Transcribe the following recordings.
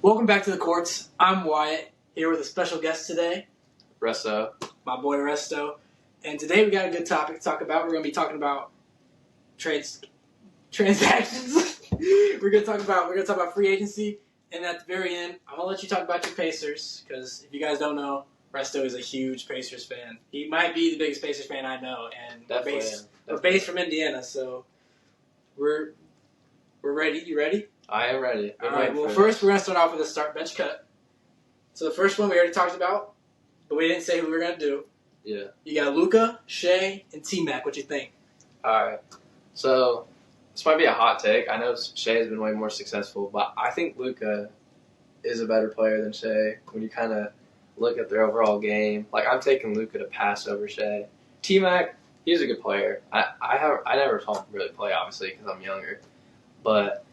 Welcome back to the courts. I'm Wyatt, here with a special guest today, Resto. my boy Resto. And today we got a good topic to talk about. We're going to be talking about transactions. we're going to talk about free agency. And at the very end, I'm going to let you talk about your Pacers, because if you guys don't know, Resto is a huge Pacers fan. He might be the biggest Pacers fan I know, and we're based from Indiana, so we're ready. You ready? I am ready. All right, well, first we're going to start off with a start bench cut. So the first one we already talked about, but we didn't say who we were going to do. Yeah. You got Luka, Shea, and T-Mac. What you think? All right. So this might be a hot take. I know Shea has been way more successful, but I think Luka is a better player than Shea when you kind of look at their overall game. Like, I'm taking Luka to pass over Shea. T-Mac, he's a good player. I never saw him really play, obviously, because I'm younger. But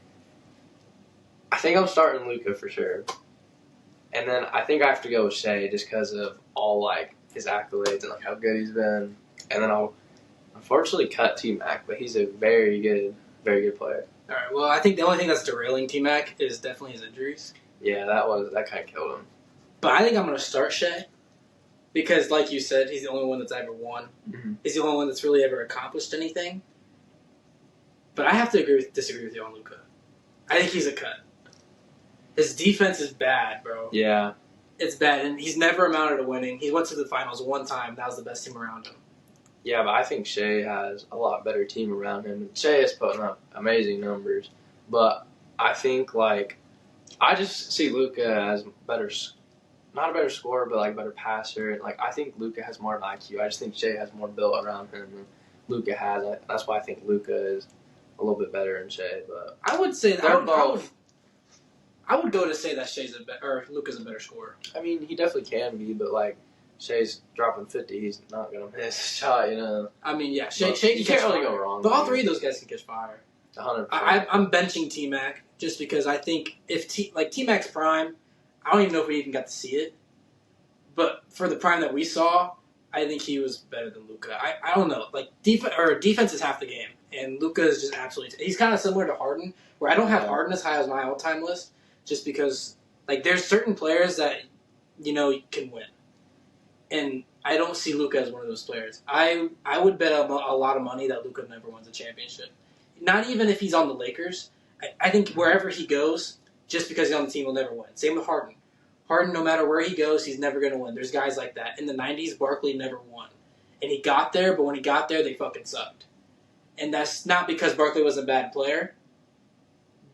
I think I'm starting Luka for sure. And then I think I have to go with Shea just because of all, like, his accolades and, like, how good he's been. And then I'll unfortunately cut T-Mac, but he's a very good player. All right, well, I think the only thing that's derailing T-Mac is definitely his injuries. Yeah, that kind of killed him. But I think I'm going to start Shea because, like you said, he's the only one that's ever won. Mm-hmm. He's the only one that's really ever accomplished anything. But I have to disagree with you on Luka. I think he's a cut. His defense is bad, bro. Yeah. It's bad, and he's never amounted to winning. He went to the finals one time. That was the best team around him. Yeah, but I think Shea has a lot better team around him. Shea is putting up amazing numbers, but I think, like, I just see Luka as better, not a better scorer, but, like, better passer. And, like, I think Luka has more of an IQ. I just think Shea has more built around him than Luka has. That's why I think Luka is a little bit better than Shea. But I would say that they're both. I would go to say that Luka's a better scorer. I mean, he definitely can be, but, like, Shea's dropping 50. He's not going to miss a shot, you know. I mean, yeah, Shea you can't really go wrong. But all three of those guys can catch fire. 100%. I'm benching T-Mac just because I think if T-Mac's prime, I don't even know if we even got to see it. But for the prime that we saw, I think he was better than Luka. I don't know. Like, defense is half the game. And Luka is just absolutely... He's kind of similar to Harden, where I don't have Harden as high as my all-time list, just because, like, there's certain players that, you know, can win. And I don't see Luka as one of those players. I would bet a lot of money that Luka never wins a championship. Not even if he's on the Lakers. I think wherever he goes, just because he's on the team, will never win. Same with Harden. Harden, no matter where he goes, he's never going to win. There's guys like that. In the 90s, Barkley never won. And he got there, but when he got there, they fucking sucked. And that's not because Barkley was a bad player.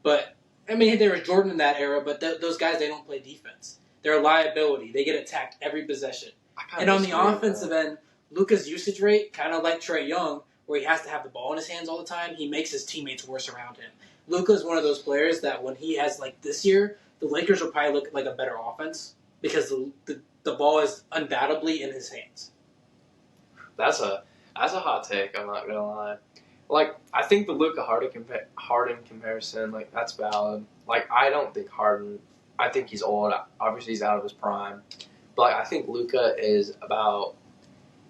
But, I mean, there was Jordan in that era, but those guys, they don't play defense. They're a liability. They get attacked every possession. And on the offensive end, Luka's usage rate, kind of like Trae Young, where he has to have the ball in his hands all the time, he makes his teammates worse around him. Luka's one of those players that when he has, like, this year, the Lakers will probably look like a better offense because the ball is undoubtedly in his hands. That's a hot take, I'm not going to lie. Like, I think the Luka Harden comparison, like, that's valid. Like, I don't think Harden, I think he's old. Obviously, he's out of his prime. But, like, I think Luka is about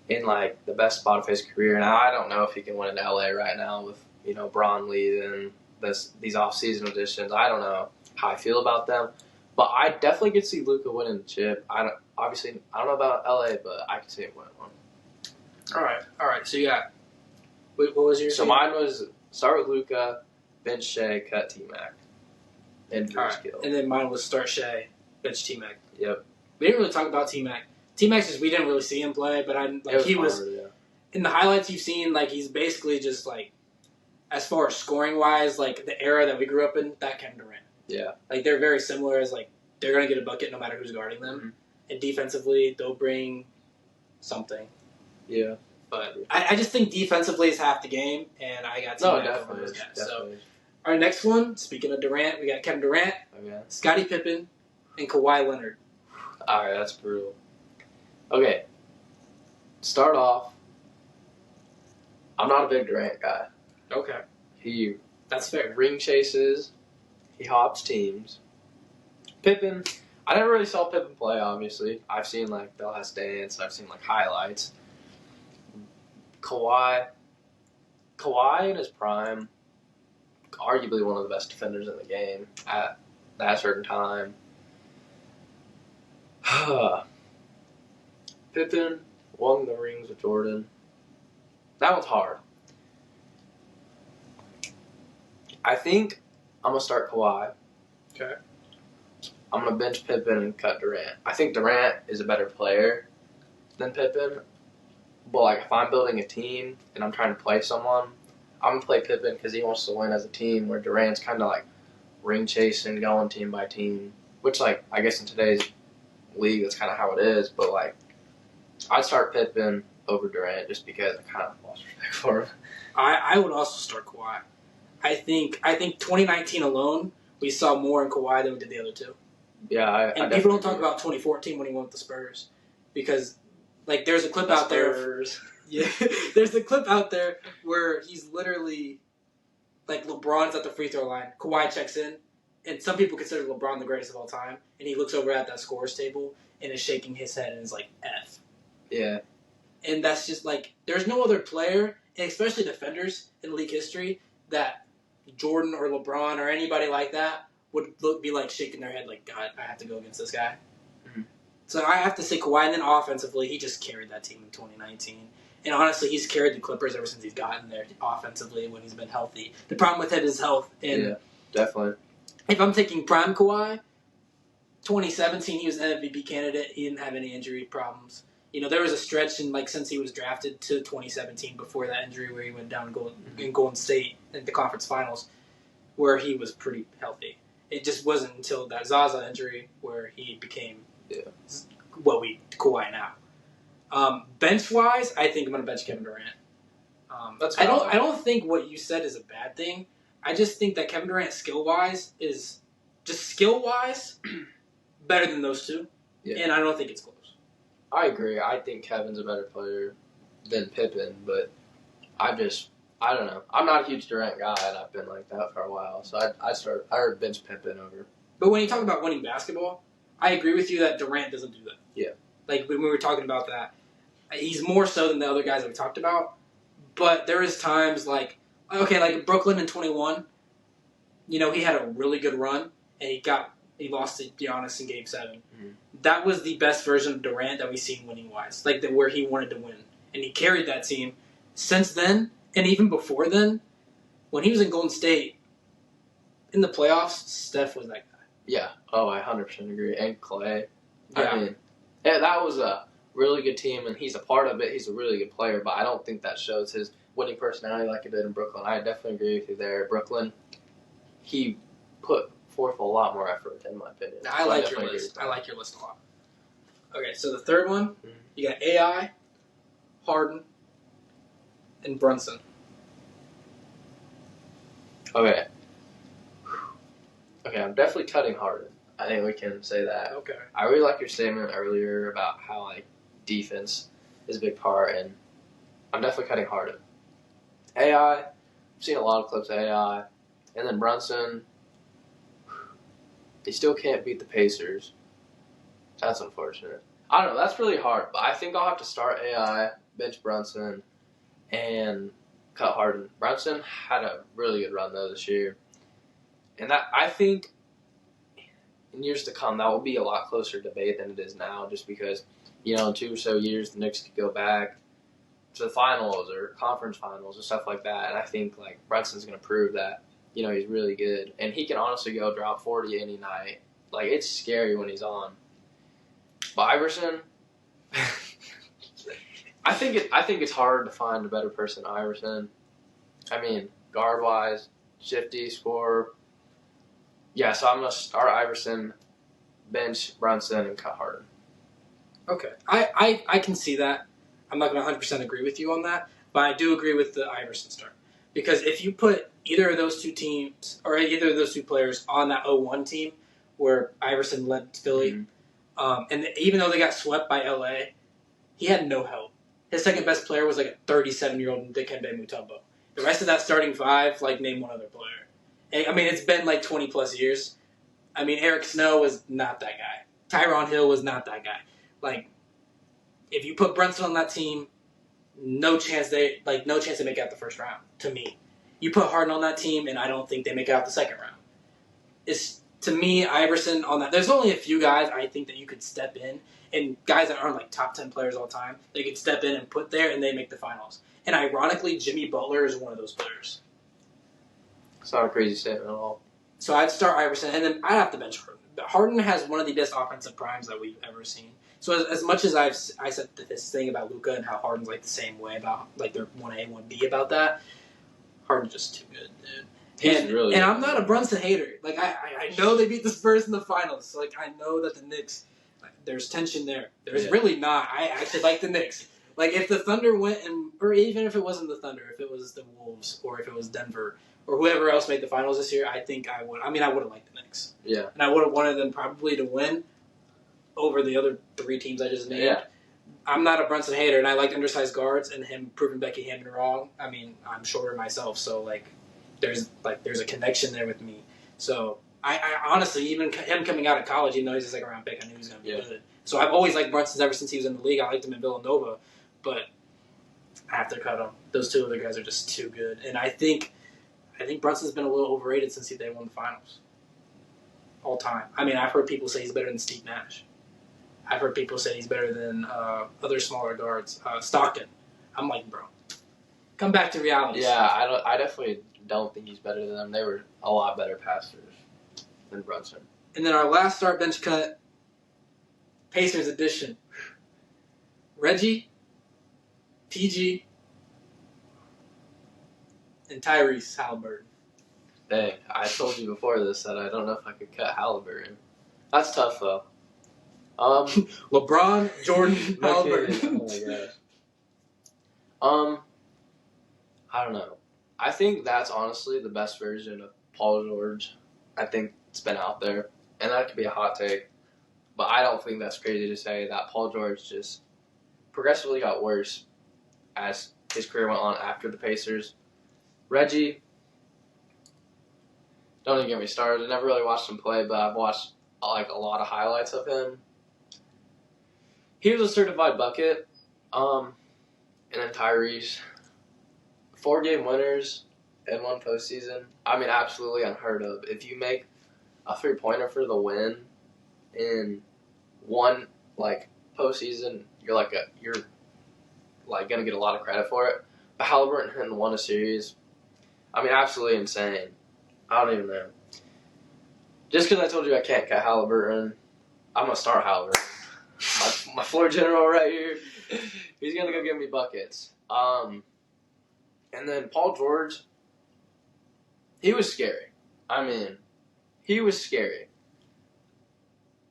in, like, the best spot of his career. Now, I don't know if he can win in LA right now with, you know, Bron leaving these off-season additions. I don't know how I feel about them. But I definitely could see Luka winning the chip. I don't know about LA, but I could see him winning one. All right. So you got... What was your... So mine was start with Luka, bench Shea, cut T-Mac. And skill. And then mine was start Shea, bench T-Mac. Yep. We didn't really talk about T-Mac. T-Mac's just, we didn't really see him play, but he was in the highlights you've seen, like, he's basically just, like, as far as scoring-wise, like, the era that we grew up in, that Kevin Durant. Yeah. Like, they're very similar as, like, they're going to get a bucket no matter who's guarding them. Mm-hmm. And defensively, they'll bring something. Yeah. But I just think defensively is half the game, and I got T-Mac over those guys. So, our next one, speaking of Durant, we got Kevin Durant, Scottie Pippen, and Kawhi Leonard. All right, that's brutal. Okay, start off. I'm not a big Durant guy. Okay. That's fair. Ring chases. He hops teams. Pippen, I never really saw Pippen play, obviously. I've seen, like, The Last Dance. I've seen, like, highlights. Kawhi in his prime, arguably one of the best defenders in the game at that certain time. Pippen won the rings with Jordan. That one's hard. I think I'm going to start Kawhi. Okay. I'm going to bench Pippen and cut Durant. I think Durant is a better player than Pippen. But, like, if I'm building a team and I'm trying to play someone, I'm going to play Pippen because he wants to win as a team, where Durant's kind of like ring chasing, going team by team. Which, like, I guess in today's league, that's kind of how it is. But, like, I'd start Pippen over Durant just because I kind of lost respect for him. I would also start Kawhi. I think 2019 alone, we saw more in Kawhi than we did the other two. Yeah, and people don't talk about 2014 when he went with the Spurs, because like there's a clip out there. Yeah, there's a clip out there where he's literally like LeBron's at the free throw line. Kawhi checks in, and some people consider LeBron the greatest of all time. And he looks over at that scores table and is shaking his head and is like F. Yeah. And that's just like, there's no other player, and especially defenders in league history, that Jordan or LeBron or anybody like that would be like shaking their head like, God, I have to go against this guy. Mm-hmm. So I have to say Kawhi, and then offensively, he just carried that team in 2019. And honestly, he's carried the Clippers ever since he's gotten there offensively when he's been healthy. The problem with him is health. And yeah, definitely. If I'm taking prime Kawhi, 2017, he was an MVP candidate. He didn't have any injury problems. You know, there was a stretch in since he was drafted to 2017 before that injury where he went down in Golden State in the conference finals, where he was pretty healthy. It just wasn't until that Zaza injury where he became Kawhi now. Bench wise, I think I'm going to bench Kevin Durant. I don't think what you said is a bad thing. I just think that Kevin Durant skill wise is just skill wise better than those two, and I don't think it's close. I agree. I think Kevin's a better player than Pippen, but I don't know. I'm not a huge Durant guy, and I've been like that for a while. So I would bench Pippen over. But when you talk about winning basketball, I agree with you that Durant doesn't do that. Yeah. Like when we were talking about that, he's more so than the other guys that we talked about. But there is times like Brooklyn in 21, you know, he had a really good run, and he lost to Giannis in Game 7. Mm-hmm. That was the best version of Durant that we've seen winning-wise, where he wanted to win. And he carried that team. Since then, and even before then, when he was in Golden State, in the playoffs, Steph was that guy. Yeah. Oh, I 100% agree. And Clay. Yeah. I mean, that was a really good team, and he's a part of it. He's a really good player, but I don't think that shows his winning personality like it did in Brooklyn. I definitely agree with you there. Brooklyn, he put forth a lot more effort, in my opinion. I like your list. I like your list a lot. Okay, so the third one, you got AI, Harden, and Brunson. Okay, I'm definitely cutting Harden. I think we can say that. Okay. I really like your statement earlier about how defense is a big part, and I'm definitely cutting Harden. AI, I've seen a lot of clips of AI, and then Brunson. They still can't beat the Pacers. That's unfortunate. I don't know. That's really hard. But I think I'll have to start AI, bench Brunson, and cut Harden. Brunson had a really good run, though, this year. And that I think in years to come, that will be a lot closer debate than it is now, just because, in 2 or so years, the Knicks could go back to the finals or conference finals and stuff like that. And I think, Brunson's going to prove that. He's really good. And he can honestly go drop 40 any night. It's scary when he's on. But Iverson, I think it's hard to find a better person than Iverson. I mean, guard-wise, shifty, scorer. Yeah, so I'm going to start Iverson, bench Brunson, and cut Harden. Okay. I can see that. I'm not going to 100% agree with you on that. But I do agree with the Iverson start. Because if you put either of those two teams, or either of those two players on that 0-1 team where Iverson led Philly, and even though they got swept by LA, he had no help. His second best player was a 37-year-old Dikembe Mutombo. The rest of that starting five, name one other player. And, I mean, it's been 20-plus years. I mean, Eric Snow was not that guy. Tyronn Hill was not that guy. If you put Brunson on that team, no chance they make it out the first round, to me. You put Harden on that team, and I don't think they make it out the second round. to me, Iverson on that. There's only a few guys I think that you could step in, and guys that aren't like top 10 players all time, they could step in and put there, and they make the finals. And ironically, Jimmy Butler is one of those players. It's not a crazy statement at all. So I'd start Iverson, and then I'd have to bench Harden. Harden has one of the best offensive primes that we've ever seen. So as much as I said this thing about Luka and how Harden's like the same way about like they're 1A, 1B about that, Harden's just too good, dude. He's really good. I'm not a Brunson hater. Like I know they beat the Spurs in the finals. So, like I know that the Knicks, there's tension there. There's really not. I actually like the Knicks. Like if the Thunder went or even if it wasn't the Thunder, if it was the Wolves or if it was Denver or whoever else made the finals this year, I think I would. I mean, I would have liked the Knicks. Yeah. And I would have wanted them probably to win over the other 3 teams I just named. Yeah. I'm not a Brunson hater, and I like undersized guards and him proving Becky Hammond wrong. I mean, I'm shorter myself, so like, there's a connection there with me. So I honestly, even him coming out of college, even though he's a second round pick, I knew he was going to be good. So I've always liked Brunson ever since he was in the league. I liked him in Villanova, but I have to cut him. Those 2 other guys are just too good, and I think Brunson's been a little overrated since they won the finals. All time. I mean, I've heard people say he's better than Steve Nash. I've heard people say he's better than other smaller guards. Stockton. I'm like, bro, come back to reality. Yeah, I definitely don't think he's better than them. They were a lot better passers than Brunson. And then our last start bench cut, Pacers edition. Reggie, PG, and Tyrese Halliburton. Dang, I told you before this that I don't know if I could cut Halliburton. That's tough, though. LeBron, Jordan, Halliburton. Oh, my gosh. I don't know. I think that's honestly the best version of Paul George. I think it's been out there. And that could be a hot take. But I don't think that's crazy to say that Paul George just progressively got worse as his career went on after the Pacers. Reggie, don't even get me started. I never really watched him play, but I've watched like a lot of highlights of him. He was a certified bucket. And then Tyrese, 4-game winners in one postseason. I mean, absolutely unheard of. If you make a 3-pointer for the win in one like postseason, you're gonna get a lot of credit for it. But Halliburton hadn't won a series. I mean, absolutely insane. I don't even know. Just because I told you I can't cut Halliburton, I'm gonna start Halliburton. My floor general right here. He's gonna go give me buckets. And then Paul George, he was scary. I mean, he was scary.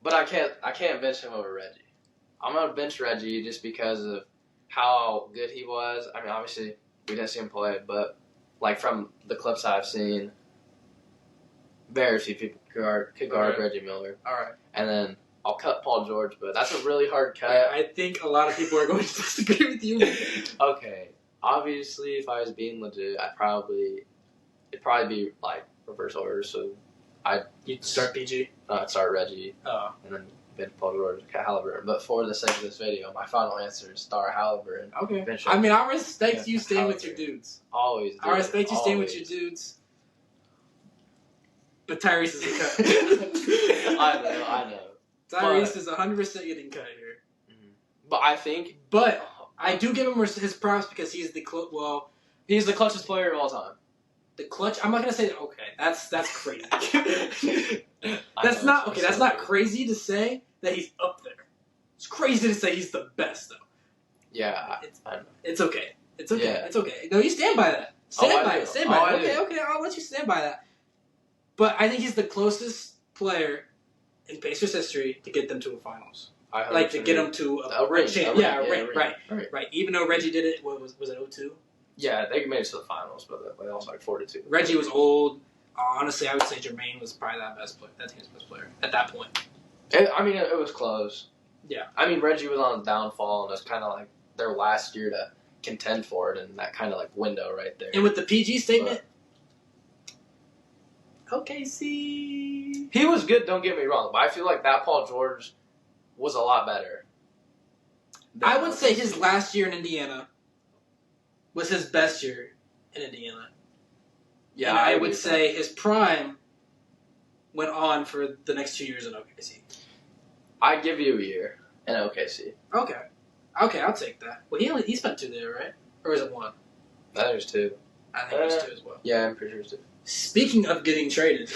But I can't bench him over Reggie. I'm gonna bench Reggie just because of how good he was. I mean, obviously we didn't see him play, but like from the clips I've seen, very few people could guard Reggie Miller. All right. And then I'll cut Paul George, but that's a really hard cut. I think a lot of people are going to disagree with you. Okay. Obviously, if I was being legit, it'd probably be like reverse order. So You'd start PG? I'd start Reggie. Oh. And then bench Paul George, cut Halliburton. But for the sake of this video, my final answer is start Halliburton. Okay. Bench I mean, I respect you staying with your dudes. Always. I respect you staying with your dudes. But Tyrese is a cut. I know. Tyrese is 100% getting cut here. But I think... But I do give him his props because he's the he's the clutchest player of all time. The clutch. I'm not gonna say that. Okay, that's crazy. That's not crazy to say that he's up there. It's crazy to say he's the best though. Yeah, it's okay. It's okay. Yeah. It's okay. No, you stand by that. Stand by it. Okay, I'll let you stand by that. But I think he's the closest player in Pacers history to get them to a finals. Like to get them to a ring. Right. Even though Reggie did it, was it 02? Yeah, they made it to the finals, but they also like 4-2. Reggie was old. Honestly, I would say Jermaine was probably that team's best player at that point. It was close. Yeah. I mean, Reggie was on the downfall, and it was kind of like their last year to contend for it, and that kind of like window right there. And with the PG statement, OKC. He was good, don't get me wrong, but I feel like that Paul George was a lot better. I would say his last year in Indiana was his best year in Indiana. Yeah, and I would say his prime went on for the next 2 years in OKC? I'd give you a year in OKC. Okay, I'll take that. Well, he spent 2 there, right? Or was it 1? I think there's 2. I think it was 2 as well. Yeah, I'm pretty sure it's 2. Speaking of getting traded,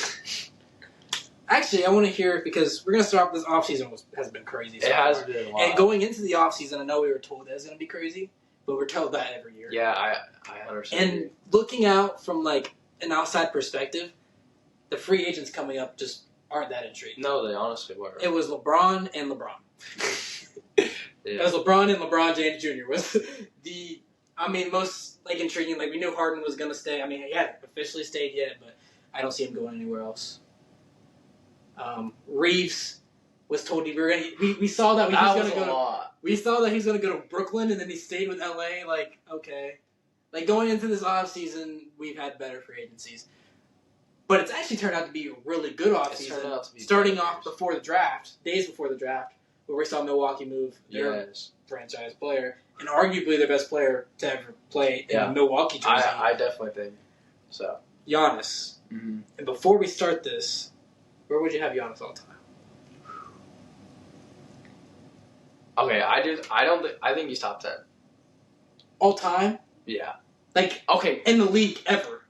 actually, I want to hear, because we're going to start off this offseason has been crazy. It has been a lot. And going into the offseason, I know we were told that it was going to be crazy, but we're told that every year. Yeah, I understand. And looking out from like an outside perspective, the free agents coming up just aren't that intriguing. No, they honestly were. It was LeBron and LeBron. It was LeBron and LeBron James Jr. was the, most like intriguing. Like, we knew Harden was going to stay. He hadn't officially stayed yet, but I don't see him going anywhere else. Reeves was told we saw that he was going to go. We saw that he was going to go to Brooklyn, and then he stayed with LA. Like, okay, like going into this offseason, we've had better free agencies, but it's actually turned out to be a really good offseason. Starting off before the draft, days before the draft, where we saw Milwaukee move their franchise player and arguably their best player to ever play in a Milwaukee jersey. I definitely think so. Giannis. Mm-hmm. And before we start this, where would you have Giannis all time? Okay, I think he's top 10. All time? Yeah. Like, okay, in the league ever.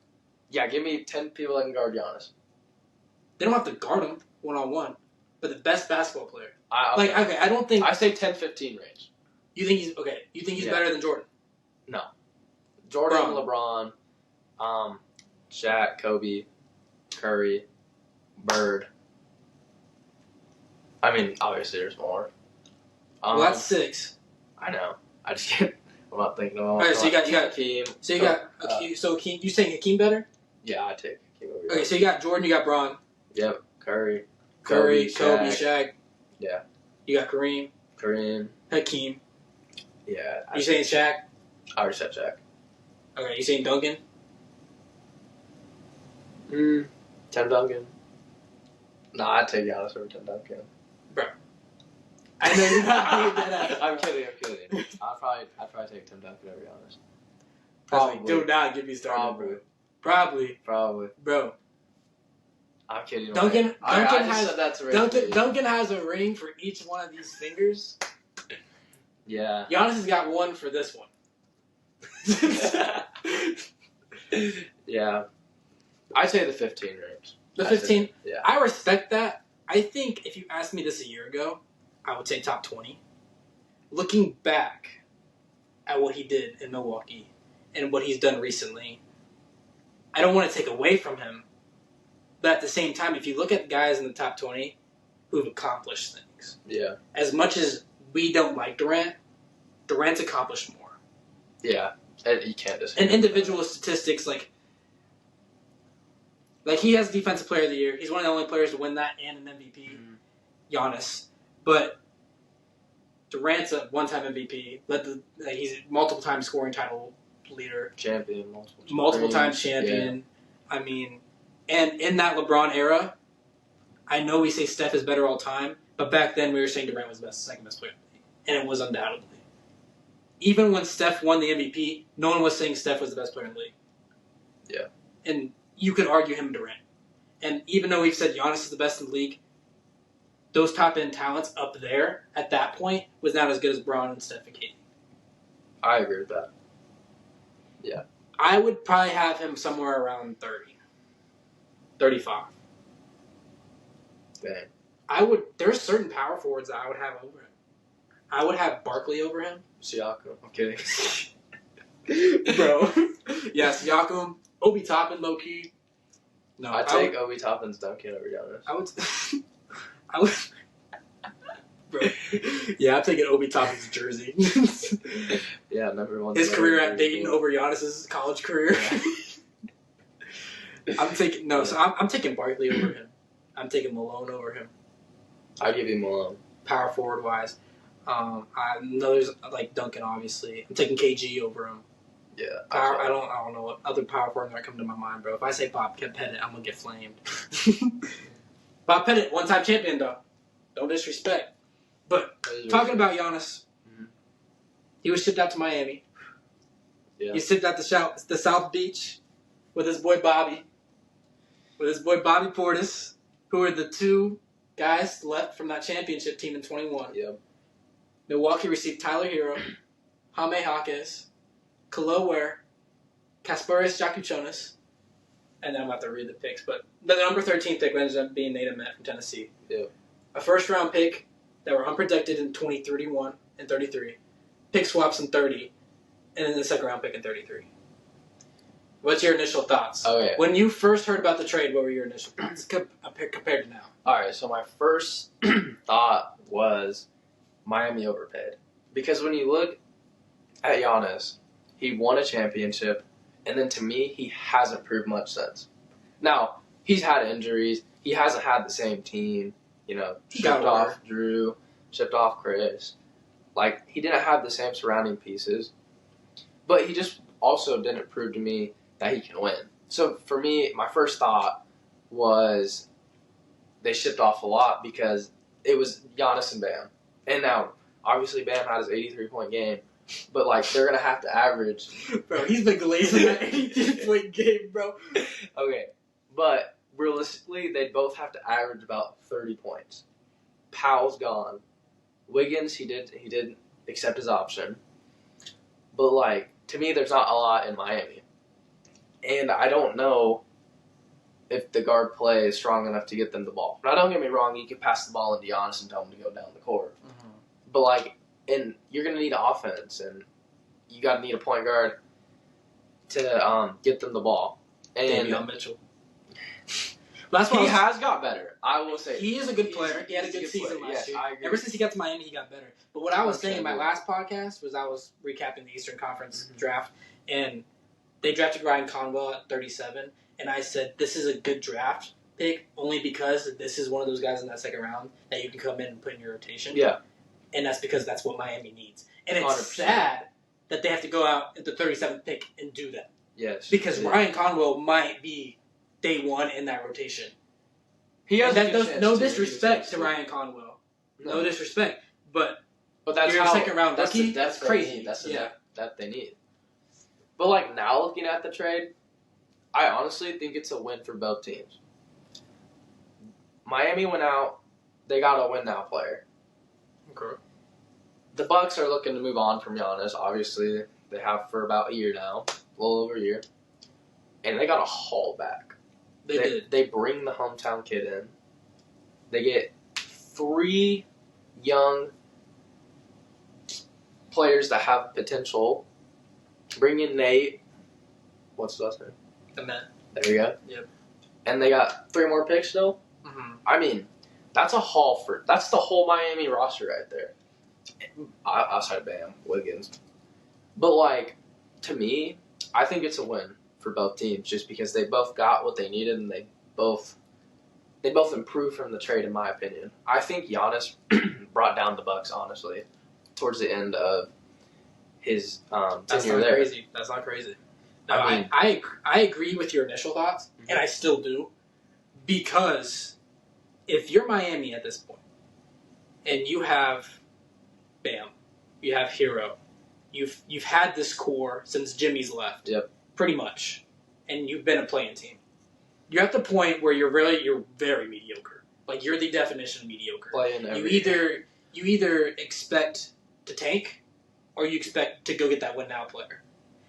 Yeah, give me 10 people that can guard Giannis. They don't have to guard him one-on-one, but the best basketball player. Okay. I don't think... I say 10-15 range. You think he's better than Jordan? No. Jordan, LeBron, Shaq, Kobe, Curry, Bird. Obviously there's more. Well, that's 6. I know. I just can't. I'm not thinking of all. Alright, so you got Hakeem. So you got Hakeem. So Hakeem, you saying Hakeem better? Yeah, I take Hakeem over. Okay, so you got Jordan, you got Bron. Yep. Curry, Kobe, Shaq. Yeah. You got Kareem. Hakeem. Yeah. You saying Shaq? I already said Shaq. Okay, you saying Duncan? Tim Duncan. Nah, I'd take Giannis over Tim Duncan. Bro. I know you're not being that out. I'm kidding. I'd probably take Tim Duncan over Giannis. Probably. Do not get me started. Probably. Bro. I'm kidding. Duncan has a ring for each one of these fingers. Yeah. Giannis has got one for this one. Yeah. I'd say the 15 rings. The 15? Yeah. I respect that. I think if you asked me this a year ago, I would say top 20. Looking back at what he did in Milwaukee and what he's done recently, I don't want to take away from him. But at the same time, if you look at the guys in the top 20 who've accomplished things, as much as we don't like Durant's accomplished more. Yeah, and you can't disagree. And individual statistics, like he has Defensive Player of the Year. He's one of the only players to win that and an MVP. Giannis. But Durant's a one-time MVP. He's a multiple-time scoring title leader. Champion. Multiple-time champion. Yeah. And in that LeBron era, I know we say Steph is better all time, but back then we were saying Durant was the second best player in the league. And it was undoubtedly. Even when Steph won the MVP, no one was saying Steph was the best player in the league. Yeah. And you could argue him and Durant. And even though we've said Giannis is the best in the league, those top-end talents up there at that point was not as good as Bron and Steph and KD. I agree with that. Yeah. I would probably have him somewhere around 30. 35. Dang. There's certain power forwards that I would have over him. I would have Barkley over him. Siakam. I'm kidding. Bro. Yeah, Siakam. Obi Toppin, low-key. No, I'd take Obi Toppin's Duncan over Giannis. I would... Bro. Yeah, I'm taking Obi Toppin's jersey. Yeah, number one. His career at Dayton over Giannis's college career. Yeah. I'm taking Barkley over him. I'm taking Malone over him. I'll give you Malone. Power forward wise. I know there's like Duncan, obviously. I'm taking KG over him. Yeah. I don't know what other power forward that come to my mind, bro. If I say Bob Pettit, I'm gonna get flamed. Bob Pettit, one-time champion though. Don't disrespect. But talking about Giannis, he was shipped out to Miami. Yeah. He shipped out to the South Beach with his boy Bobby. With his boy Bobby Portis. who are the two guys left from that championship team in 21. Yep. Milwaukee received Tyler Hero, Jaime Jaquez, Khalil Ware, Kasparis Jakuchonis, and then I'm about to read the picks, but the number 13 pick ended up being Nate Met from Tennessee. Yep. A first-round pick that were unprotected in 2031 and 33, pick swaps in 30, and then the second-round pick in 33. What's your initial thoughts? Okay. When you first heard about the trade, what were your initial thoughts compared to now? All right, so my first thought was Miami overpaid. Because when you look at Giannis, he won a championship, and then to me, he hasn't proved much since. Now, he's had injuries. He hasn't had the same team. Shipped off Drew, shipped off Chris. Like, he didn't have the same surrounding pieces. But he just also didn't prove to me that he can win. So, for me, my first thought was they shipped off a lot because it was Giannis and Bam. And now, obviously, Bam had his 83-point game. But, they're going to have to average. Bro, he's been glazing that 83-point game, bro. Okay. But, realistically, they both have to average about 30 points. Powell's gone. Wiggins, he did accept his option. But, to me, there's not a lot in Miami. And I don't know if the guard play is strong enough to get them the ball. Now, don't get me wrong, you can pass the ball into Giannis and tell him to go down the court. Mm-hmm. But, and you're going to need offense, and you got to need a point guard to get them the ball. And Davion Mitchell. That's why he has got better. I will say he is a good player. He had a good season last year. Ever since he got to Miami, he got better. But what I was saying in my last podcast was I was recapping the Eastern Conference draft, and they drafted Ryan Conwell at 37, and I said this is a good draft pick only because this is one of those guys in that second round that you can come in and put in your rotation. Yeah. And that's because that's what Miami needs. And it's 100%. sad that they have to go out at the 37th pick and do that. Yes. Because Ryan Conwell might be day one in that rotation. He has no disrespect to Ryan Conwell. No disrespect. But that's you're how, a second round that's rookie. That's crazy. That's the depth that they need. But now looking at the trade, I honestly think it's a win for both teams. Miami went out, they got a win now player. Okay. The Bucks are looking to move on from Giannis. Obviously, they have for about a year now, a little over a year, and they got a haul back. They did. They bring the hometown kid in. They get 3 young players that have potential. Bring in Nate. What's his last name? Amen. There you go. Yep. And they got 3 more picks still. Mm-hmm. I mean, that's a haul for. That's the whole Miami roster right there. Outside of Bam, Wiggins. But to me, I think it's a win for both teams just because they both got what they needed and they both improved from the trade in my opinion. I think Giannis brought down the Bucks honestly towards the end of his tenure there. Crazy. That's not crazy. No, I agree with your initial thoughts, mm-hmm. and I still do, because if you're Miami at this point and you have Bam, you have Hero, you've had this core since Jimmy's left. Yep. Pretty much, and you've been a playing team. You're at the point where you're very mediocre. You're the definition of mediocre. You either expect to tank, or you expect to go get that win now player.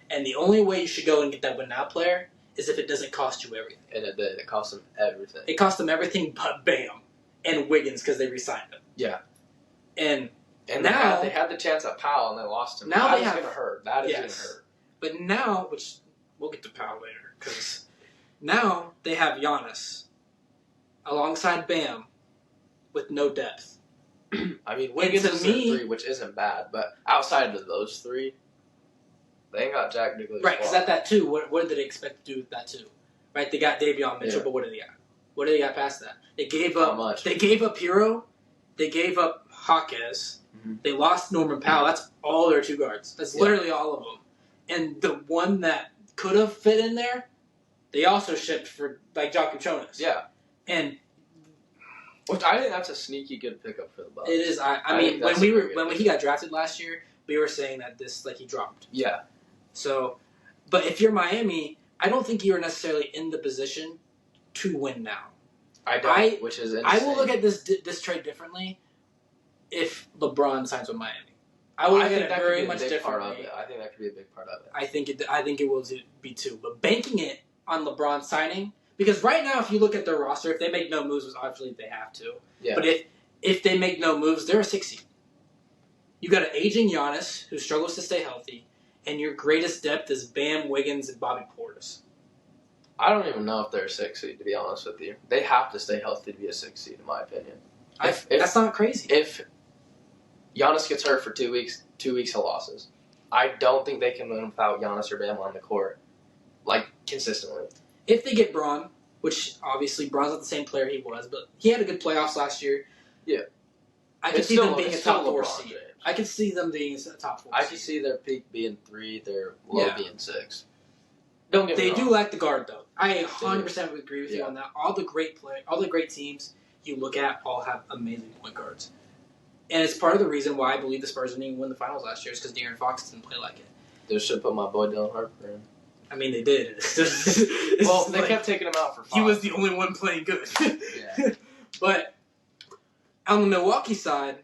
And the only way you should go and get that win now player is if it doesn't cost you everything. And it did. It cost them everything. It cost them everything but Bam and Wiggins because they re-signed him. Yeah. And now they had the chance at Powell and they lost him. Now that is going to hurt. That is going to hurt. But now, which we'll get to Powell later, because now they have Giannis alongside Bam with no depth. I mean, Wiggins is a 3, which isn't bad, but outside of those 3, they ain't got Jack Nicklaus. Right, because at that 2, what did they expect to do with that 2? Right, they got Davion Mitchell, but what did they got? What did they got past that? They gave up. How much? They gave up Hero. They gave up Jaquez. Mm-hmm. They lost Norman Powell. That's all their 2 guards. That's literally all of them. And the one that could have fit in there, they also shipped for Jakuchonis. Yeah. And which I think that's a sneaky good pickup for the Bucks. It is. I mean, when he got drafted last year, we were saying that he dropped. Yeah. So, but if you're Miami, I don't think you're necessarily in the position to win now. I don't, which is insane. I will look at this trade differently if LeBron signs with Miami. I will look at it very much differently. I think that could be a big part of it. I think it will be too. But banking it on LeBron signing, because right now, if you look at their roster, if they make no moves, which obviously they have to. Yeah. But if they make no moves, they're a 6 seed. You got an aging Giannis who struggles to stay healthy, and your greatest depth is Bam, Wiggins, and Bobby Portis. I don't even know if they're a 6 seed, to be honest with you. They have to stay healthy to be a 6 seed, in my opinion. That's not crazy. If Giannis gets hurt for 2 weeks, 2 weeks of losses, I don't think they can win without Giannis or Bam on the court, consistently. If they get Braun, which obviously Braun's not the same player he was, but he had a good playoffs last year. Yeah. I could see them being a top 4 seed. I could see them being a top 4 seed. I could see their peak being 3, their low being 6. Don't get me wrong. They do lack the guard, though. I 100% would agree with you on that. All the great teams you look at all have amazing point guards. And it's part of the reason why I believe the Spurs didn't even win the finals last year is because De'Aaron Fox didn't play like it. They should put my boy Dylan Harper in. I mean, they did. Well, they kept taking him out for Fox. He was the only one playing good. Yeah. But on the Milwaukee side,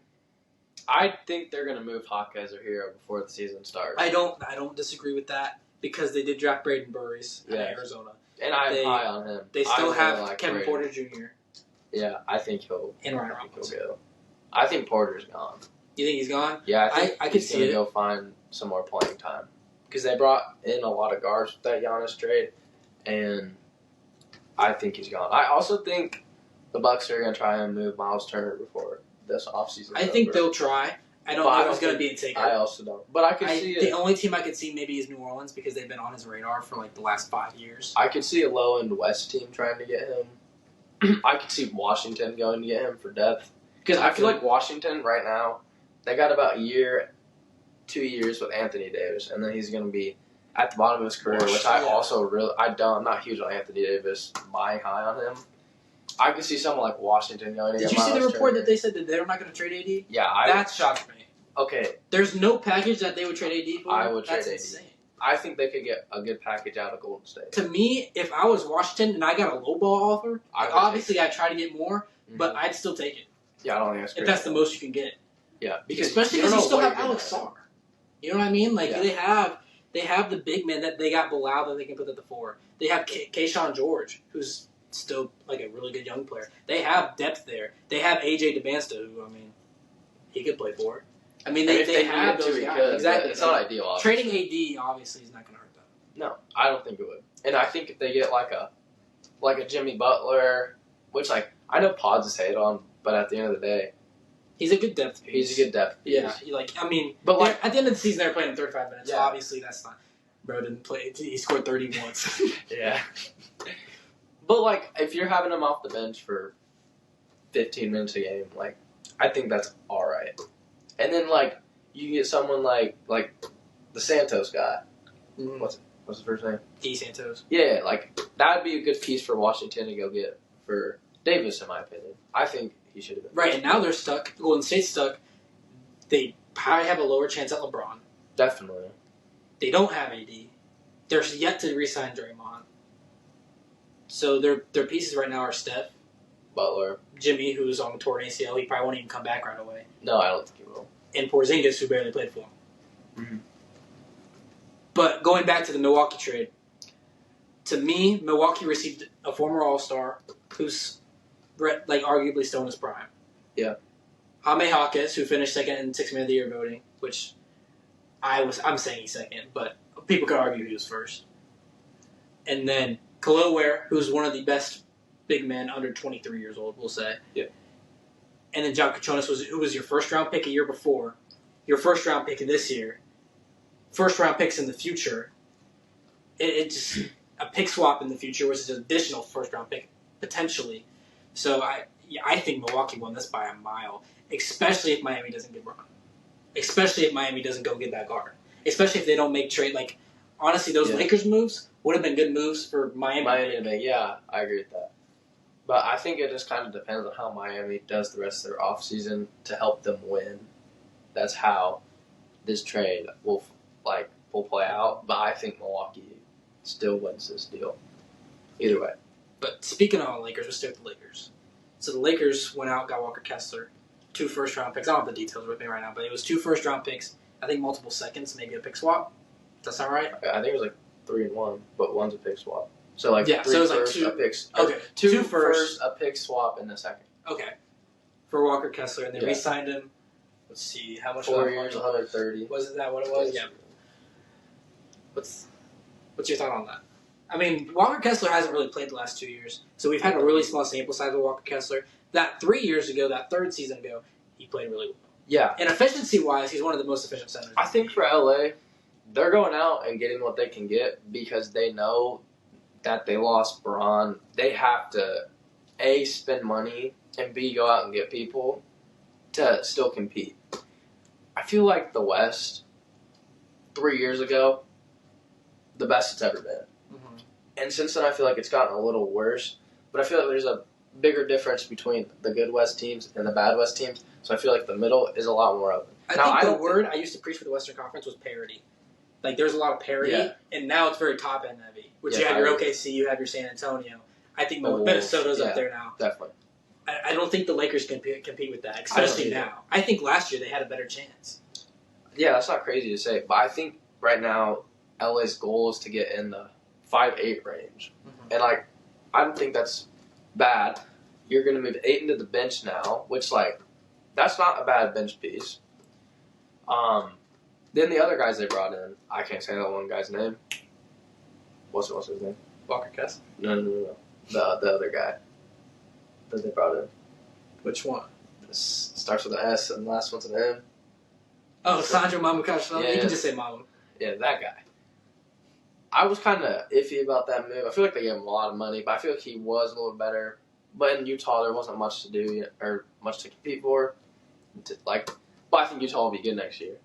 I think they're going to move Hawkeye or Hero before the season starts. I don't disagree with that because they did draft Braden Burries in Arizona. And I'm high on him. They still have Kevin Porter Jr. Yeah, I think he'll go. I think Porter's gone. You think he's gone? Yeah, I think he's going to go find some more playing time. Because they brought in a lot of guards with that Giannis trade, and I think he's gone. I also think the Bucks are going to try and move Miles Turner before this offseason. I think they'll try. I don't know who's going to be a taker. I also don't. But I could see it. The only team I could see maybe is New Orleans because they've been on his radar for the last 5 years. I could see a low-end West team trying to get him. I could see Washington going to get him for depth. Because I feel like Washington right now, they got about a year, 2 years with Anthony Davis, and then he's going to be at the bottom of his career, which I also really, I'm not huge on Anthony Davis, buying high on him. I could see someone like Washington going to get Did you see the report that they said that they're not going to trade AD? Yeah. That shocked me. Okay. There's no package that they would trade AD for? I would trade AD. That's insane. I think they could get a good package out of Golden State. To me, if I was Washington and I got a low ball offer, obviously I'd try to get more, but I'd still take it. Yeah, I don't think that's great. If that's the most you can get. Yeah. Especially because you still have Alex Sarr. You know what I mean? They have the big men that they got Bilal that they can put at the 4. They have Keyshawn George, who's still a really good young player. They have depth there. They have AJ DeBansta, who he could play for. They have those guys. Exactly. It's not ideal. Obviously. Trading AD obviously is not going to hurt them. No, I don't think it would. And I think if they get like a Jimmy Butler, which I know Pods is hate on, but at the end of the day, he's a good depth piece. He's a good depth piece. Yeah, but at the end of the season, they're playing in 35 minutes. Yeah. So obviously, that's not. Bro didn't play. He scored 30 once. Yeah. But if you're having him off the bench for 15 minutes a game, I think that's all right. And then you get someone like the Santos guy. Mm-hmm. What's his first name? D. Santos. Yeah, that would be a good piece for Washington to go get for Davis, in my opinion. I think he should have been. Right, and now they're stuck. Golden State's stuck. They probably have a lower chance at LeBron. Definitely. They don't have AD. They're yet to re-sign Draymond. So their pieces right now are Steph. Butler. Jimmy, who's on the torn ACL. He probably won't even come back right away. No, I don't think he will. And Porzingis, who barely played for him. Mm-hmm. But going back to the Milwaukee trade, to me, Milwaukee received a former All-Star who's arguably still in his prime. Yeah. Jaime Jaquez, who finished second in Sixth Man of the Year voting, which I'm saying he's second, but people could argue he was first. And then Khalil Ware, who's one of the best big men under 23 years old, we'll say. Yeah. And then John Kachonis, who was your first-round pick a year before, your first-round pick this year, first-round picks in the future. It just a pick swap in the future, which is an additional first-round pick, potentially. So I think Milwaukee won this by a mile, especially if Miami doesn't get Braun. Especially if Miami doesn't go get that guard. Especially if they don't make trade. Honestly, those Lakers moves would have been good moves for Miami. Yeah, I agree with that. But I think it just kind of depends on how Miami does the rest of their offseason to help them win. That's how this trade will play out. But I think Milwaukee still wins this deal. Either way. But speaking of the Lakers, let's stay with the Lakers. So the Lakers went out, got Walker Kessler, 2 first-round picks. I don't have the details with me right now, but it was 2 first-round picks. I think multiple seconds, maybe a pick swap. Does that sound right? I think it was like 3 and 1, but one's a pick swap. So like yeah, 3 so it was first, like 2. A picks. Okay, 2 first, a pick swap, and a second. Okay, for Walker Kessler, and they Yeah. re-signed him. Let's see how much. 4 years, 130. Was that what it was? Yeah. What's your thought on that? I mean, Walker Kessler hasn't really played the last 2 years, so we've had a really small sample size with Walker Kessler. That 3 years ago, that third season ago, he played really well. Yeah. And efficiency-wise, he's one of the most efficient centers. I think for LA, they're going out and getting what they can get because they know that they lost Braun. They have to, A, spend money, and B, go out and get people to still compete. I feel like the West, 3 years ago, the best it's ever been. Mm-hmm. And since then, I feel like it's gotten a little worse. But I feel like there's a bigger difference between the good West teams and the bad West teams. So I feel like the middle is a lot more open. I think the word I used to preach for the Western Conference was parity. Like, there's a lot of parity, and now it's very top-end heavy. Which you have your OKC, you have your San Antonio. I think Minnesota's up there now. Definitely. I don't think the Lakers can compete with that, especially now. I think last year they had a better chance. Yeah, that's not crazy to say. But I think right now, LA's goal is to get in the 5-8 range. Mm-hmm. And, like, I don't think that's bad. You're going to move 8 into the bench now, which, like, that's not a bad bench piece. Then the other guys they brought in, I can't say that one guy's name. What's his name? Walker Kessler? No. The other guy that they brought in. Which one? This starts with an S and the last one's an M. Oh, Sandro Mamukash. Yeah, you can just say Mamu. Yeah, that guy. I was kind of iffy about that move. I feel like they gave him a lot of money, but I feel like he was a little better. But in Utah, there wasn't much to do or much to compete for. But I think Utah will be good next year.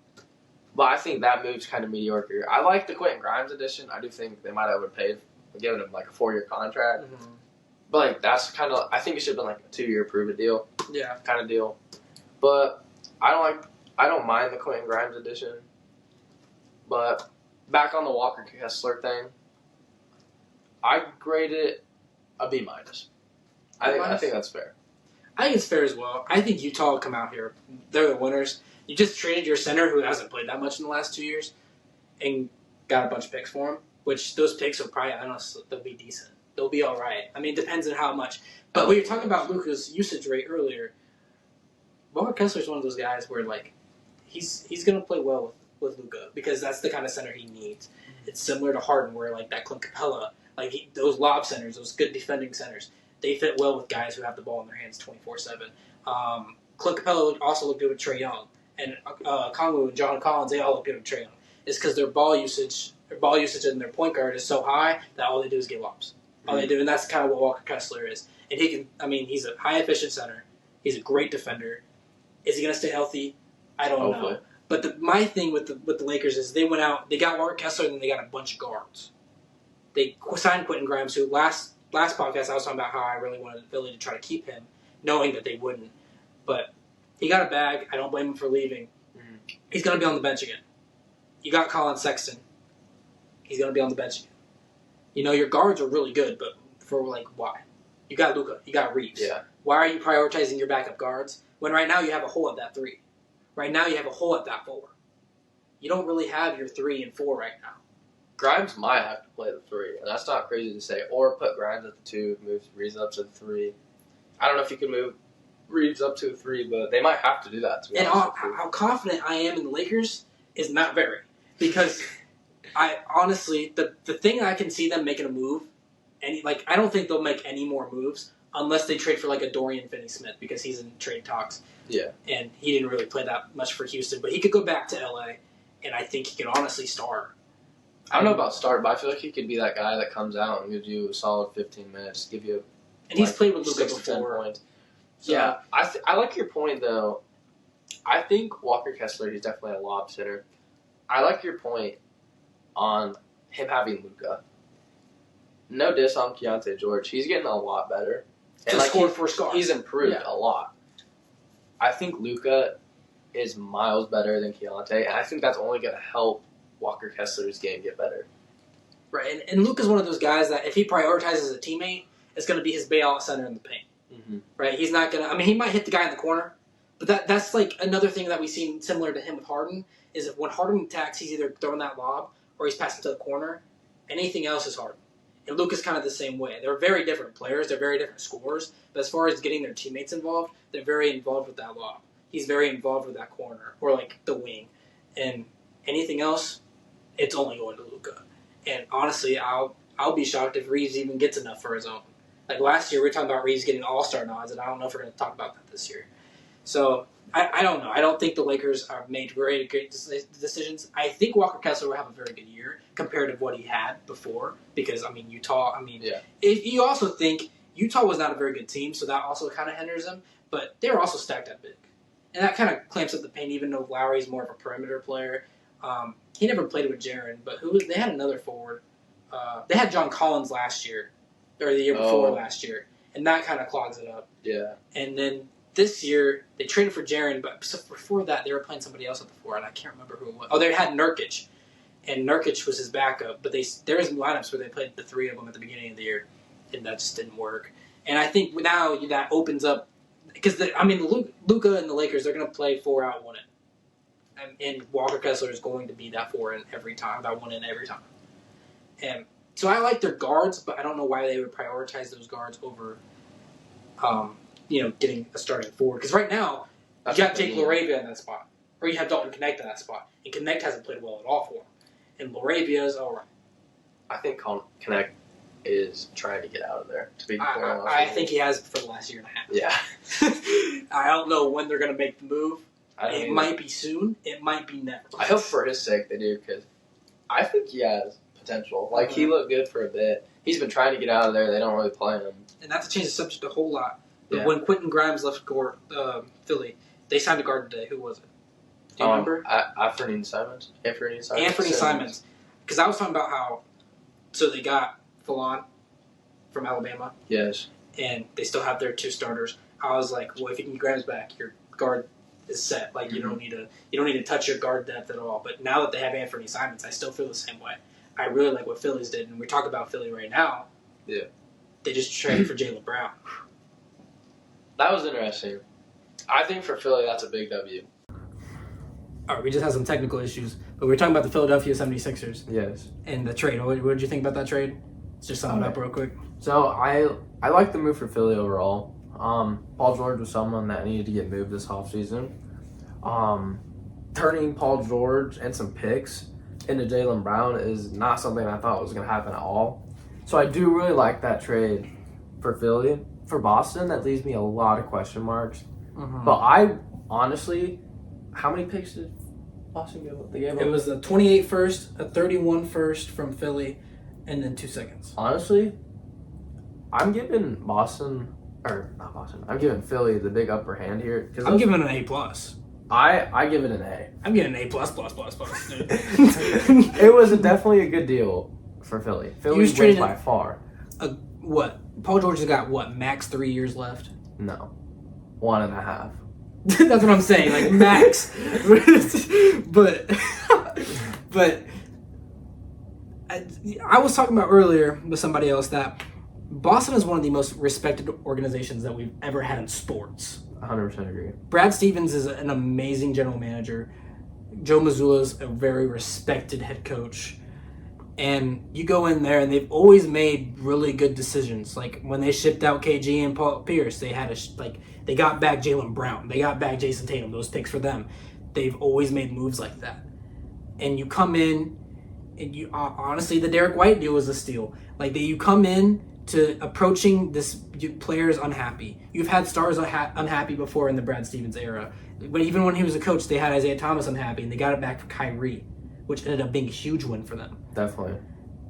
But I think that move's kind of mediocre. I like the Quentin Grimes addition. I do think they might have overpaid for giving him like a 4-year contract. Mm-hmm. But like that's kind of, I think it should have been like a 2-year prove-it deal. Yeah. Kind of deal. But I don't mind the Quentin Grimes addition. But back on the Walker Kessler thing, I grade it a B-. I think that's fair. I think it's fair as well. I think Utah will come out here. They're the winners. You just traded your center who hasn't played that much in the last 2 years and got a bunch of picks for him, which those picks will probably, I don't know, they'll be decent. They'll be all right. I mean, it depends on how much. But we were talking about Luka's usage rate earlier. Walker Kessler's one of those guys where, like, he's going to play well with Luka because that's the kind of center he needs. It's similar to Harden where, like, that Clint Capella, like, those lob centers, those good defending centers, they fit well with guys who have the ball in their hands 24/7. Clint Capella also looked good with Trae Young. And Kongwu and John Collins, they all look good with Trae Young. It's because their ball usage and their point guard is so high that all they do is get lobs. All they do, and that's kind of what Walker Kessler is. And he's a high efficient center. He's a great defender. Is he going to stay healthy? I don't know. But my thing with the Lakers is they went out, they got Walker Kessler, and then they got a bunch of guards. They signed Quentin Grimes, who last podcast I was talking about how I really wanted Philly to try to keep him, knowing that they wouldn't. But he got a bag. I don't blame him for leaving. Mm-hmm. He's going to be on the bench again. You got Colin Sexton. He's going to be on the bench again. You know, your guards are really good, but for, like, why? You got Luka. You got Reeves. Yeah. Why are you prioritizing your backup guards when right now you have a hole at that 3? Right now you have a hole at that 4. You don't really have your 3 and 4 right now. Grimes might have to play the 3, and that's not crazy to say. Or put Grimes at the 2, move Reeves up to the 3. I don't know if you could move Reeves up to a 3, but they might have to do that. And how confident I am in the Lakers is not very. Because I honestly, the thing I can see them making a move, and I don't think they'll make any more moves unless they trade for like a Dorian Finney-Smith because he's in trade talks. Yeah. And he didn't really play that much for Houston, but he could go back to LA, and I think he could honestly start. I don't know about start, but I feel like he could be that guy that comes out and gives you a solid 15 minutes, give you. And he's played with Luka before. Points. So, yeah, I like your point though. I think Walker Kessler, he's definitely a lob center. I like your point on him having Luka. No diss on Keontae George. He's getting a lot better. And score for score. He's improved a lot. I think Luka is miles better than Keontae, and I think that's only going to help Walker Kessler's game get better. Right, and Luka's one of those guys that if he prioritizes a teammate is going to be his bailout center in the paint. Mm-hmm. Right? He's not going to. I mean, he might hit the guy in the corner, but that's like another thing that we've seen similar to him with Harden is that when Harden attacks, he's either throwing that lob or he's passing to the corner. Anything else is Harden. And Luka's kind of the same way. They're very different players. They're very different scorers. But as far as getting their teammates involved, they're very involved with that lob. He's very involved with that corner or like the wing. And anything else, it's only going to Luka. And honestly, I'll be shocked if Reeves even gets enough for his own. Like last year, we were talking about Reeves getting All-Star nods, and I don't know if we're going to talk about that this year. So I don't know. I don't think the Lakers are made great decisions. I think Walker Kessler will have a very good year compared to what he had before. Because Utah. If you also think Utah was not a very good team, so that also kind of hinders them. But they were also stacked up big, and that kind of clamps up the paint. Even though Lowry's more of a perimeter player, he never played with Jaren. But they had another forward. They had John Collins last year, or the year before last year, and that kind of clogs it up. Yeah, and then. This year, they traded for Jaren, but before that, they were playing somebody else at the four, and I can't remember who it was. Oh, they had Nurkic, and Nurkic was his backup. But there was lineups where they played the three of them at the beginning of the year, and that just didn't work. And I think now that opens up because Luka and the Lakers, they're going to play 4 out, 1 in, and Walker Kessler is going to be that 4 in every time, that 1 in every time. And so I like their guards, but I don't know why they would prioritize those guards over. Getting a starting forward. Because right now, you got Jake Laravia in that spot. Or you have Dalton Connect in that spot. And Connect hasn't played well at all for him. And Laravia is all right. I think Connect is trying to get out of there. To be I think he has for the last year and a half. Yeah. I don't know when they're going to make the move. It might be soon. It might be never. I hope for his sake they do, because I think he has potential. Like, he looked good for a bit. He's been trying to get out of there. They don't really play him. And not to change the subject a whole lot, but when Quentin Grimes left Philly, they signed a guard today. Who was it? Do you remember? Anthony Simons. Anthony Simons. Because I was talking about how, so they got Fallon from Alabama. Yes. And they still have their 2 starters. I was like, well, if you can get Grimes back, your guard is set. Like, you don't need to touch your guard depth at all. But now that they have Anthony Simons, I still feel the same way. I really like what Phillies did, and we talk about Philly right now. Yeah. They just traded for Jaylen Brown. That was interesting. I think for Philly, that's a big W. All right, we just had some technical issues, but we're talking about the Philadelphia 76ers. Yes. And the trade. What did you think about that trade? Let's just sum it up real quick. So I like the move for Philly overall. Paul George was someone that needed to get moved this offseason. Turning Paul George and some picks into Jaylen Brown is not something I thought was going to happen at all. So I do really like that trade for Philly. For Boston, that leaves me a lot of question marks. Mm-hmm. But I honestly, how many picks did Boston give? They gave it was a 28 first, a 31 first from Philly, and then 2 seconds. Honestly, I'm giving I'm giving Philly the big upper hand here. I'm giving it an A+. I give it an A. I'm giving an A++++. Dude. It was definitely a good deal for Philly. Philly wins by far. What? Paul George has got, max 3 years left? No. 1.5. That's what I'm saying, like, max. but I was talking about earlier with somebody else that Boston is one of the most respected organizations that we've ever had in sports. 100% agree. Brad Stevens is an amazing general manager. Joe Mazzulla's a very respected head coach. And you go in there, and they've always made really good decisions. Like when they shipped out KG and Paul Pierce, they had they got back Jaylen Brown, they got back Jason Tatum. Those picks for them. They've always made moves like that. And you come in, and you honestly, the Derek White deal was a steal. Like you come in to approaching this players unhappy. You've had stars unhappy before in the Brad Stevens era. But even when he was a coach, they had Isaiah Thomas unhappy, and they got it back for Kyrie, which ended up being a huge win for them. Definitely.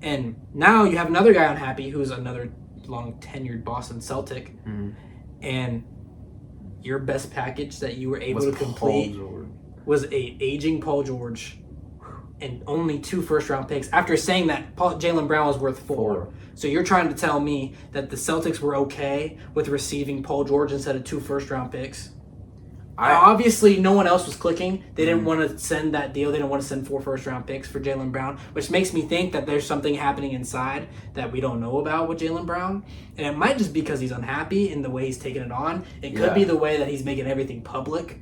And now you have another guy unhappy who's another long-tenured Boston Celtic. Mm-hmm. And your best package that you were able to complete was a aging Paul George and only 2 first-round picks. After saying that Jaylen Brown was worth 4. So you're trying to tell me that the Celtics were okay with receiving Paul George instead of 2 first-round picks? Obviously, no one else was clicking. They didn't want to send that deal. They didn't want to send 4 first-round picks for Jaylen Brown, which makes me think that there's something happening inside that we don't know about with Jaylen Brown. And it might just be because he's unhappy in the way he's taking it on. It could be the way that he's making everything public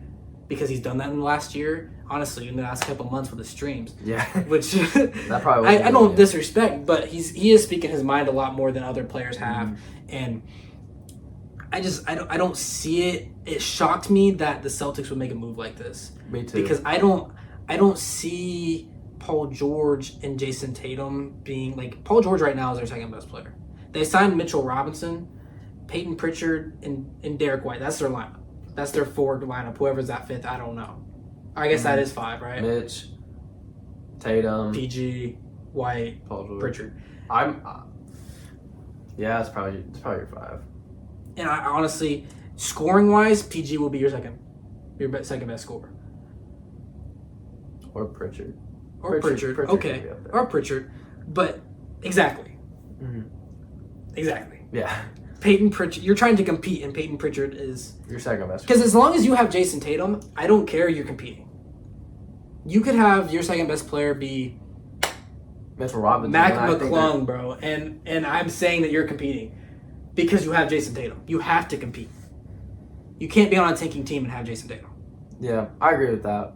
because he's done that in the last year. Honestly, in the last couple months with his streams. Yeah. Which that probably I don't disrespect, but he is speaking his mind a lot more than other players have. And I don't see it. It shocked me that the Celtics would make a move like this. Me too. Because I don't see Paul George and Jason Tatum being like Paul George right now is their second best player. They signed Mitchell Robinson, Peyton Pritchard, and Derek White. That's their lineup. That's their forward lineup. Whoever's that fifth, I don't know. I guess that is 5, right? Mitch, Tatum, PG, White, Paul George. Pritchard. Yeah, it's probably your 5. And I honestly, scoring wise, PG will be your second best scorer. Or Pritchard. Or Pritchard. Okay. Or Pritchard. But exactly. Mm-hmm. Exactly. Yeah. Peyton Pritchard. You're trying to compete, and Peyton Pritchard is your second best. Because as long as you have Jason Tatum, I don't care. You're competing. You could have your second best player be Mitchell Robinson. Mac McClung, bro, and I'm saying that you're competing because you have Jason Tatum. You have to compete. You can't be on a tanking team and have Jason Tatum. Yeah, I agree with that.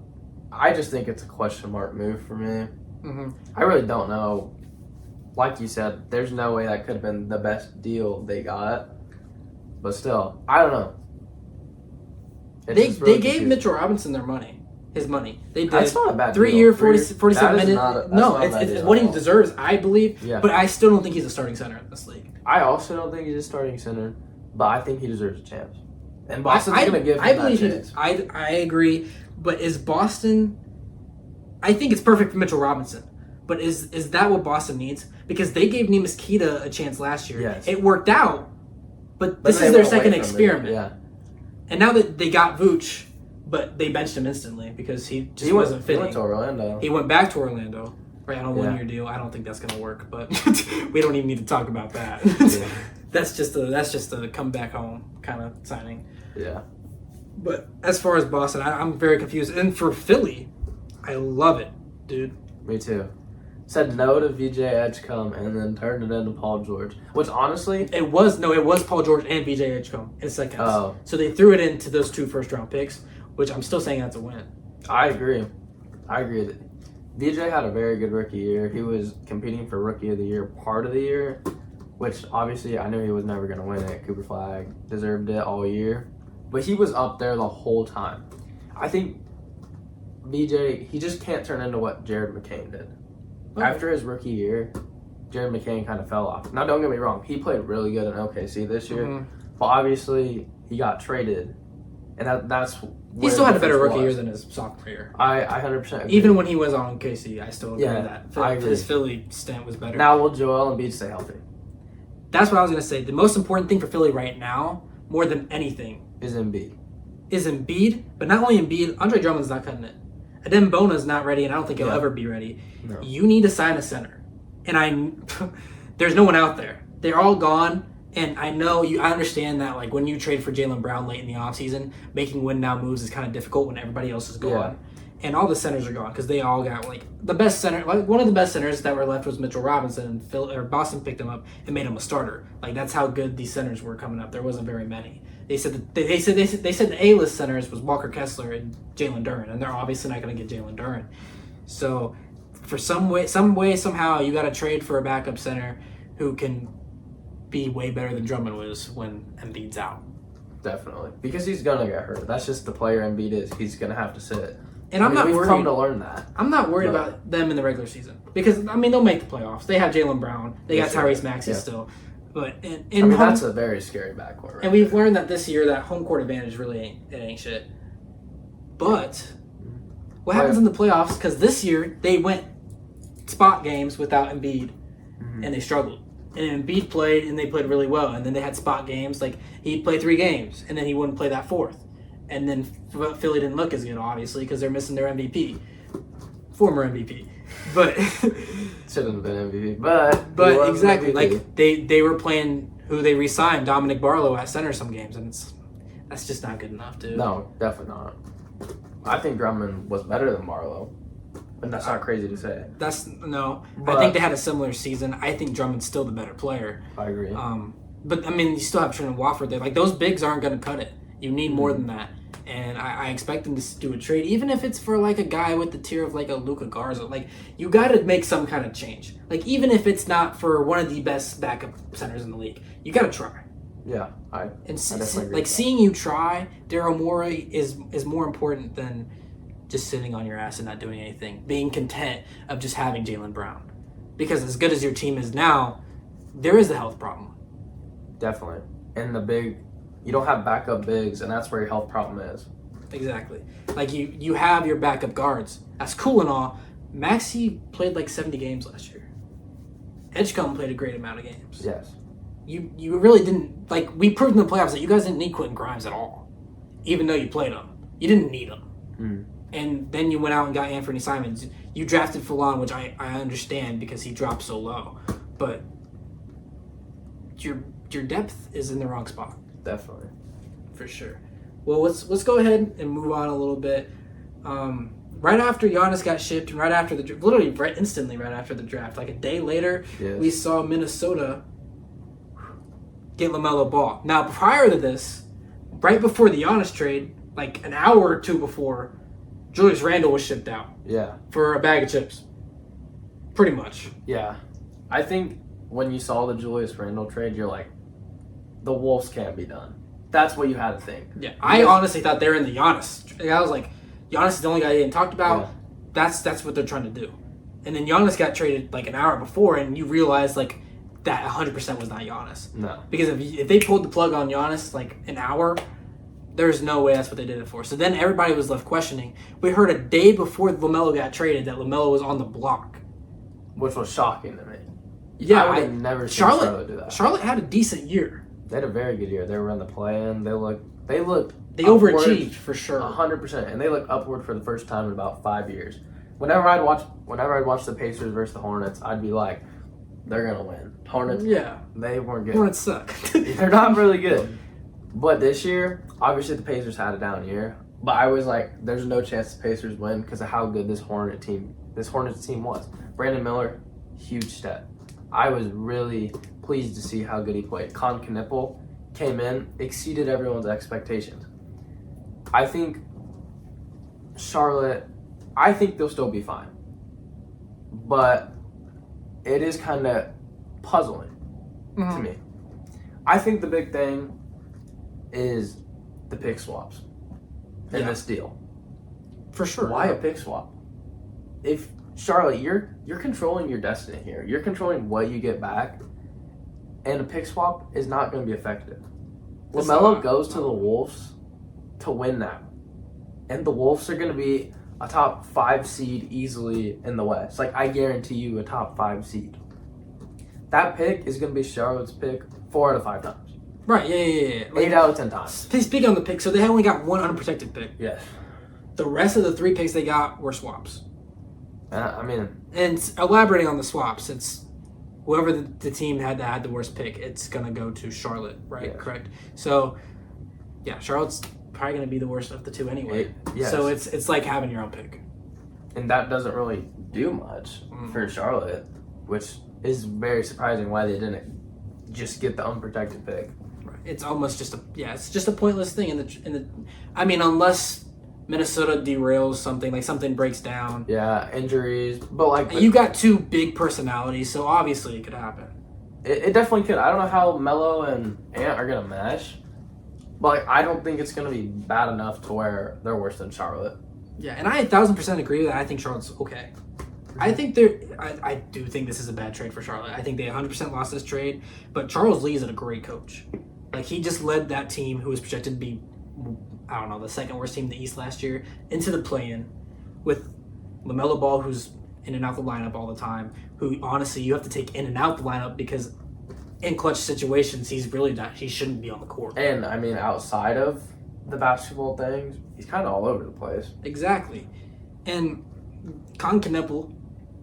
I just think it's a question mark move for me. Mm-hmm. I really don't know. Like you said, there's no way that could have been the best deal they got. But still, I don't know. They gave Mitchell Robinson his money. They did. That's not a bad 3 deal. year, 47 minutes. No, it's what he all. deserves, I believe. Yeah. But I still don't think he's a starting center in this league. I also don't think he's a starting center, but I think he deserves a chance. And Boston's going to give him that chance. I agree. But is Boston... I think it's perfect for Mitchell Robinson. But is that what Boston needs? Because they gave Neemias Queta a chance last year. Yes. It worked out. But this is their second experiment. Yeah. And now that they got Vooch, but they benched him instantly because he wasn't fitting. He went to Orlando. He went back to Orlando. Right, on a 1 year deal. I don't think that's going to work, but we don't even need to talk about that. Yeah. That's just a come back home kind of signing. Yeah. But as far as Boston, I'm very confused. And for Philly, I love it, dude. Me too. Said no to VJ Edgecombe and then turned it into Paul George. Which honestly... It was Paul George and VJ Edgecombe in seconds. Oh. So they threw it into those 2 first-round picks, which I'm still saying that's a win. I agree. That VJ had a very good rookie year. He was competing for Rookie of the Year part of the year, which obviously I knew he was never going to win it. Cooper Flag deserved it all year. But he was up there the whole time. I think VJ, he just can't turn into what Jared McCain did. Okay. After his rookie year, Jared McCain kind of fell off. Now, don't get me wrong. He played really good in OKC this year. Mm-hmm. But obviously, he got traded. And that's... He still had a better rookie year than his sophomore year. I 100% agree. Even when he was on KC, I still agree with that. I agree. His Philly stint was better. Now will Joel Embiid stay healthy? That's what I was going to say. The most important thing for Philly right now, more than anything, is Embiid. But not only Embiid, Andre Drummond's not cutting it. Adem Bona's not ready, and I don't think he'll ever be ready. No. You need to sign a center. And there's no one out there. They're all gone. And I understand that, like, when you trade for Jaylen Brown late in the offseason, making win-now moves is kind of difficult when everybody else is gone. Yeah. And all the centers are gone because they all got, like, the best center. Like, one of the best centers that were left was Mitchell Robinson, and Boston picked him up and made him a starter. Like, that's how good these centers were coming up. There wasn't very many. They said the A-list centers was Walker Kessler and Jalen Duren, and they're obviously not going to get Jalen Duren. So, for some way, somehow, you got to trade for a backup center who can be way better than Drummond was when Embiid's out. Definitely. Because he's going to get hurt. That's just the player Embiid is. He's going to have to sit. And I'm not worried. We've come to learn that. I'm not worried about them in the regular season. Because, they'll make the playoffs. They have Jaylen Brown. They got Tyrese Maxey still. But that's a very scary backcourt. And we've learned that this year that home court advantage really ain't shit. But what happens in the playoffs? Because this year they went spot games without Embiid, and they struggled. And Embiid played, and they played really well. And then they had spot games. Like, he'd play 3 games, and then he wouldn't play that 4th. And then Philly didn't look as good, obviously, because they're missing their MVP. Former MVP. But shouldn't have been MVP. But exactly. MVP. Like, they were playing who they re-signed, Dominic Barlow, at center some games. And That's just not good enough, dude. No, definitely not. I think Drummond was better than Barlow, but that's not crazy to say. I think they had a similar season. I think Drummond's still the better player. I agree. But I mean, you still have Trent Wofford there. Like those bigs aren't going to cut it. You need more than that. And I expect them to do a trade, even if it's for like a guy with the tier of like a Luka Garza. Like you got to make some kind of change. Like even if it's not for one of the best backup centers in the league, you got to try. Yeah, I definitely agree. Like seeing you try, Daryl Morey is more important than just sitting on your ass and not doing anything. Being content of just having Jaylen Brown, because as good as your team is now, there is a health problem. Definitely, and you don't have backup bigs, and that's where your health problem is. Exactly. Like you have your backup guards. That's cool and all. Maxey played like 70 games last year. Edgecombe played a great amount of games. Yes. You really didn't, like, we proved in the playoffs that you guys didn't need Quentin Grimes at all. Even though you played him. You didn't need him. And then you went out and got Anthony Simons. You drafted Fallon, which I understand because he dropped so low. But your depth is in the wrong spot. Definitely. For sure. Well, let's go ahead and move on a little bit. Right after Giannis got shipped, and instantly right after the draft, like a day later, we saw Minnesota get LaMelo Ball. Now, prior to this, right before the Giannis trade, like an hour or two before, Julius Randle was shipped out. Yeah. For a bag of chips. Pretty much. Yeah. I think when you saw the Julius Randle trade, you're like, the Wolves can't be done. That's what you had to think. Yeah. I honestly thought they were in the Giannis. I was like, Giannis is the only guy they didn't talk about. Yeah. That's what they're trying to do. And then Giannis got traded like an hour before, and you realize like that 100% was not Giannis. No. Because if they pulled the plug on Giannis like an hour, there's no way that's what they did it for. So then everybody was left questioning. We heard a day before LaMelo got traded that LaMelo was on the block. Which was shocking to me. Yeah, I would have never seen Charlotte do that. Charlotte had a decent year. They had a very good year. They were in the play-in. They overachieved for sure. 100%. And they looked upward for the first time in about 5 years. Whenever I'd watch the Pacers versus the Hornets, I'd be like, they're going to win. Hornets, they weren't good. Hornets suck. They're not really good. But this year, obviously the Pacers had a down year. But I was like, there's no chance the Pacers win because of how good this Hornets team was. Brandon Miller, huge step. I was really pleased to see how good he played. Con Knipple came in, exceeded everyone's expectations. I think Charlotte, they'll still be fine. But it is kind of puzzling to me. I think the big thing is the pick swaps in this deal. For sure. Why a pick swap? If Charlotte, you're controlling your destiny here. You're controlling what you get back, and a pick swap is not going to be effective. LaMelo goes to the Wolves to win that, and the Wolves are going to be a top 5 seed easily in the West. Like, I guarantee you a top 5 seed. That pick is going to be Charlotte's pick 4 out of 5 times. Right, yeah. Like, 8 out of 10 times. Speaking on the pick, so they only got one unprotected pick. Yes. The rest of the 3 picks they got were swaps. And elaborating on the swaps, it's whoever the team had the worst pick, it's going to go to Charlotte, right? Yes. Correct. So, yeah, Charlotte's probably going to be the worst of the 2 anyway. Yes. So it's like having your own pick. And that doesn't really do much for Charlotte, which is very surprising why they didn't just get the unprotected pick. Right. It's almost just a pointless thing in the I mean, unless Minnesota derails something, like something breaks down. Yeah, injuries. But you got 2 big personalities, so obviously it could happen. It definitely could. I don't know how Melo and Ant are going to mesh, but I don't think it's going to be bad enough to where they're worse than Charlotte. Yeah, and I 1,000% agree with that. I think Charlotte's okay. I do think this is a bad trade for Charlotte. I think they 100% lost this trade, but Charles Lee is a great coach. Like, he just led that team who was projected to be, I don't know, the second worst team in the East last year into the play-in with LaMelo Ball, who's in and out the lineup all the time, who honestly you have to take in and out the lineup because in clutch situations he shouldn't be on the court. And I mean, outside of the basketball things, he's kind of all over the place. Exactly. And Con Knipple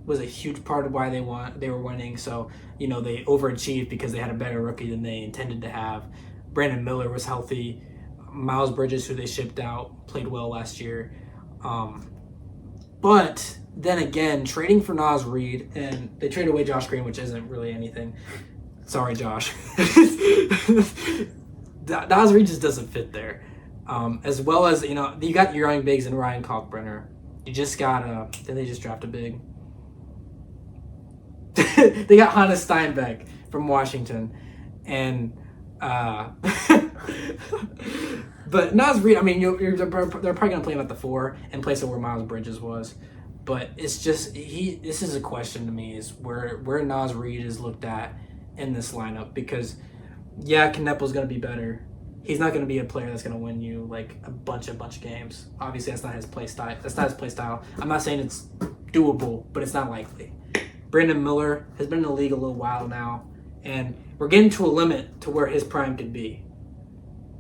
was a huge part of why they were winning. So, they overachieved because they had a better rookie than they intended to have. Brandon Miller was healthy. Miles Bridges, who they shipped out, played well last year. But then again, trading for Nas Reed, and they traded away Josh Green, which isn't really anything. Sorry, Josh. Nas Reed just doesn't fit there. As well as, you got your young bigs and Ryan Kalkbrenner. You just got then they just drafted big. They got Hannes Steinbeck from Washington. And but Nas Reed, I mean, they're probably going to play him at the 4 and place it where Miles Bridges was. But it's just, this is a question to me, is where Nas Reed is looked at in this lineup. Because, yeah, Knepel's going to be better. He's not going to be a player that's going to win you like a bunch of games. Obviously, that's not his play style. I'm not saying it's doable, but it's not likely. Brandon Miller has been in the league a little while now, and we're getting to a limit to where his prime could be.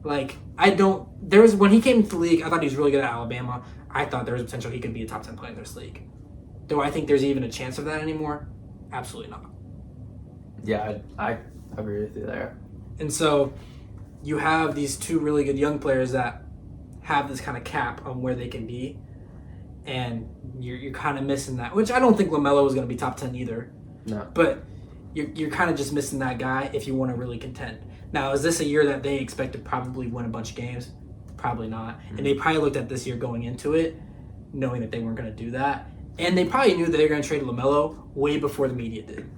Like, when he came into the league, I thought he was really good at Alabama. I thought there was potential he could be a top 10 player in this league. Do I think there's even a chance of that anymore? Absolutely not. Yeah, I agree with you there. And so you have these two really good young players that have this kind of cap on where they can be, and you're kind of missing that, which I don't think LaMelo is going to be top 10 either. No. But you're kind of just missing that guy if you want to really contend. Now, is this a year that they expect to probably win a bunch of games? Probably not. Mm-hmm. And they probably looked at this year going into it, knowing that they weren't going to do that. And they probably knew that they were going to trade LaMelo way before the media did.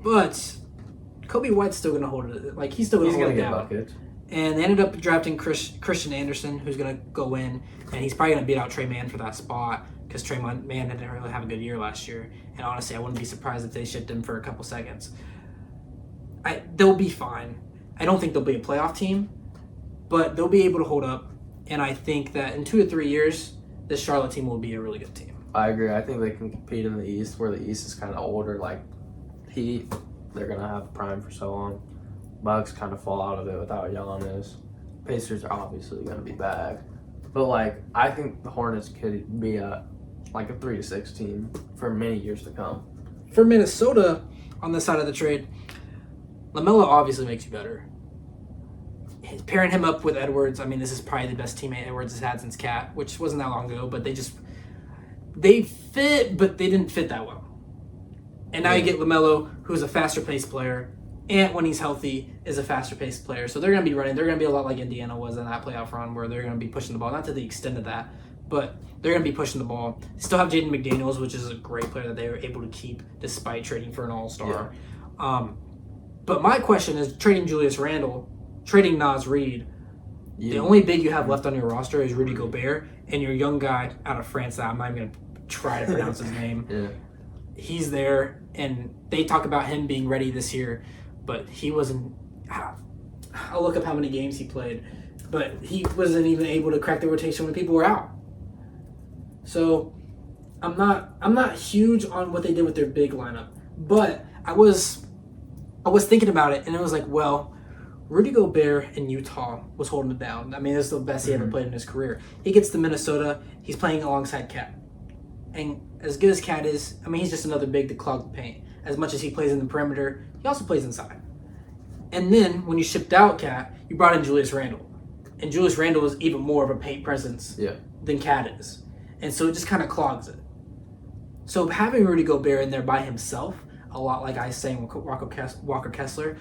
But Kobe White's still going to hold it. Like, he's still going to hold it down. Buckets. And they ended up drafting Christian Anderson, who's going to go in, and he's probably going to beat out Trey Mann for that spot because Trey Mann didn't really have a good year last year. And honestly, I wouldn't be surprised if they shipped him for a couple seconds. They'll be fine. I don't think they'll be a playoff team, but they'll be able to hold up. And I think that in 2 to 3 years, this Charlotte team will be a really good team. I agree. I think they can compete in the East, where the East is kind of older. Like Heat, they're going to have prime for so long. Bucks kind of fall out of it without Giannis. Pacers are obviously going to be back. But, like, I think the Hornets could be a 3 to 6 team for many years to come. For Minnesota, on this side of the trade, LaMelo obviously makes you better. Pairing him up with Edwards, I mean, this is probably the best teammate Edwards has had since Cat, which wasn't that long ago, but they fit, but they didn't fit that well. And now you get LaMelo, who's a faster-paced player, and when he's healthy, is a faster-paced player. So they're going to be running. They're going to be a lot like Indiana was in that playoff run, where they're going to be pushing the ball. Not to the extent of that, but they're going to be pushing the ball. They still have Jaden McDaniels, which is a great player that they were able to keep despite trading for an all-star. Yeah. But my question is, trading Julius Randle, trading Nas Reed, the only big you have left on your roster is Rudy Gobert, and your young guy out of France that I'm not even going to try to pronounce his name. Yeah. He's there, and they talk about him being ready this year, but he wasn't. I'll look up how many games he played, but he wasn't even able to crack the rotation when people were out. So I'm not huge on what they did with their big lineup, but I was thinking about it, and it was like, well, Rudy Gobert in Utah was holding it down. I mean, this is the best he ever played in his career. He gets to Minnesota, he's playing alongside Cat. And as good as Cat is, I mean, he's just another big to clog the paint. As much as he plays in the perimeter, he also plays inside. And then, when you shipped out Cat, you brought in Julius Randle. And Julius Randle is even more of a paint presence than Cat is. And so it just kind of clogs it. So having Rudy Gobert in there by himself, a lot like I was saying with Walker Kessler,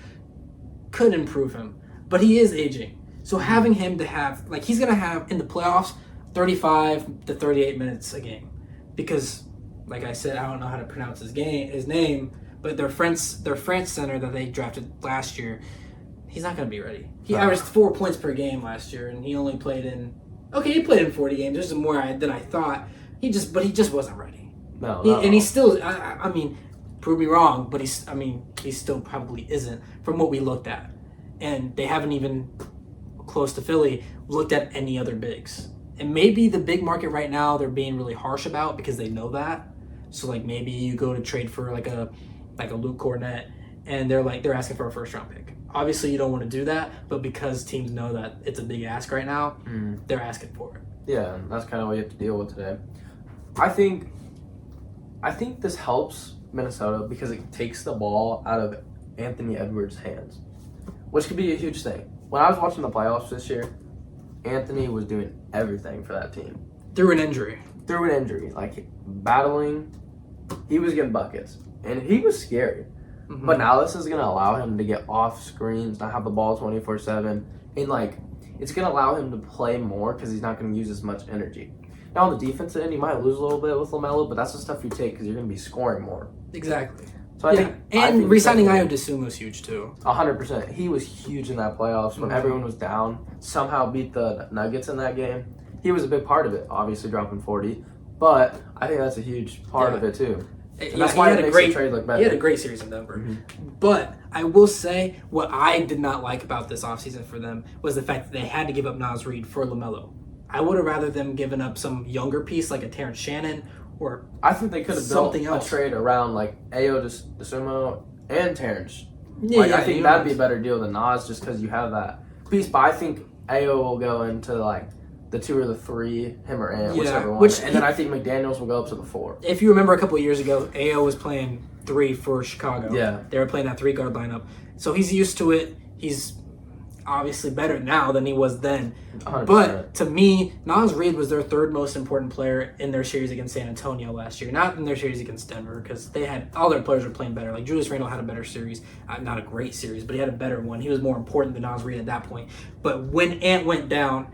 could improve him. But he is aging. So having him to have, like, he's going to have, in the playoffs, 35 to 38 minutes a game. Because, like I said, I don't know how to pronounce his name, but their France center that they drafted last year, he's not going to be ready. He averaged 4 points per game last year, and he only played in 40 games. There's more than I thought. He just wasn't ready. And he's still, I mean, prove me wrong, but he still probably isn't from what we looked at. And they haven't even, close to Philly, looked at any other bigs. And maybe the big market right now they're being really harsh about because they know that. So like maybe you go to trade for like a Luke Cornett and they're asking for a first round pick. Obviously you don't want to do that, but because teams know that it's a big ask right now, they're asking for it. Yeah, that's kind of what you have to deal with today. I think this helps Minnesota because it takes the ball out of Anthony Edwards' hands, which could be a huge thing. when I was watching the playoffs this year, Anthony was doing everything for that team. Through an injury. Like battling, he was getting buckets, and he was scary. Mm-hmm. But now this is going to allow him to get off screens, not have the ball 24/7, and like it's going to allow him to play more because he's not going to use as much energy. Now on the defensive end, he might lose a little bit with LaMelo, but that's the stuff you take because you're going to be scoring more. Exactly. So I think re-signing Ayo Dosunmu was huge too. 100%. He was huge in that playoffs when everyone was down. Somehow beat the Nuggets in that game. He was a big part of it, obviously dropping 40, but I think that's a huge part of it too. And that's why it makes the trade look better. He had a great series in Denver. Mm-hmm. But I will say what I did not like about this offseason for them was the fact that they had to give up Naz Reid for LaMelo. I would have rather them given up some younger piece like a Terrence Shannon or I think they could have built a trade around like Ayo Dosunmu and Terrence. I think that'd be a better deal than Naz just because you have that piece. But I think Ayo will go into like the 2 or the 3, him or Ant, whichever one. And then I think McDaniels will go up to the 4. If you remember a couple of years ago, Ayo was playing 3 for Chicago. Yeah. They were playing that 3-guard lineup. So he's used to it. He's obviously better now than he was then. 100%. But to me, Naz Reid was their 3rd most important player in their series against San Antonio last year. Not in their series against Denver because they had all their players were playing better. Like Julius Randle had a better series. Not a great series, but he had a better one. He was more important than Naz Reid at that point. But when Ant went down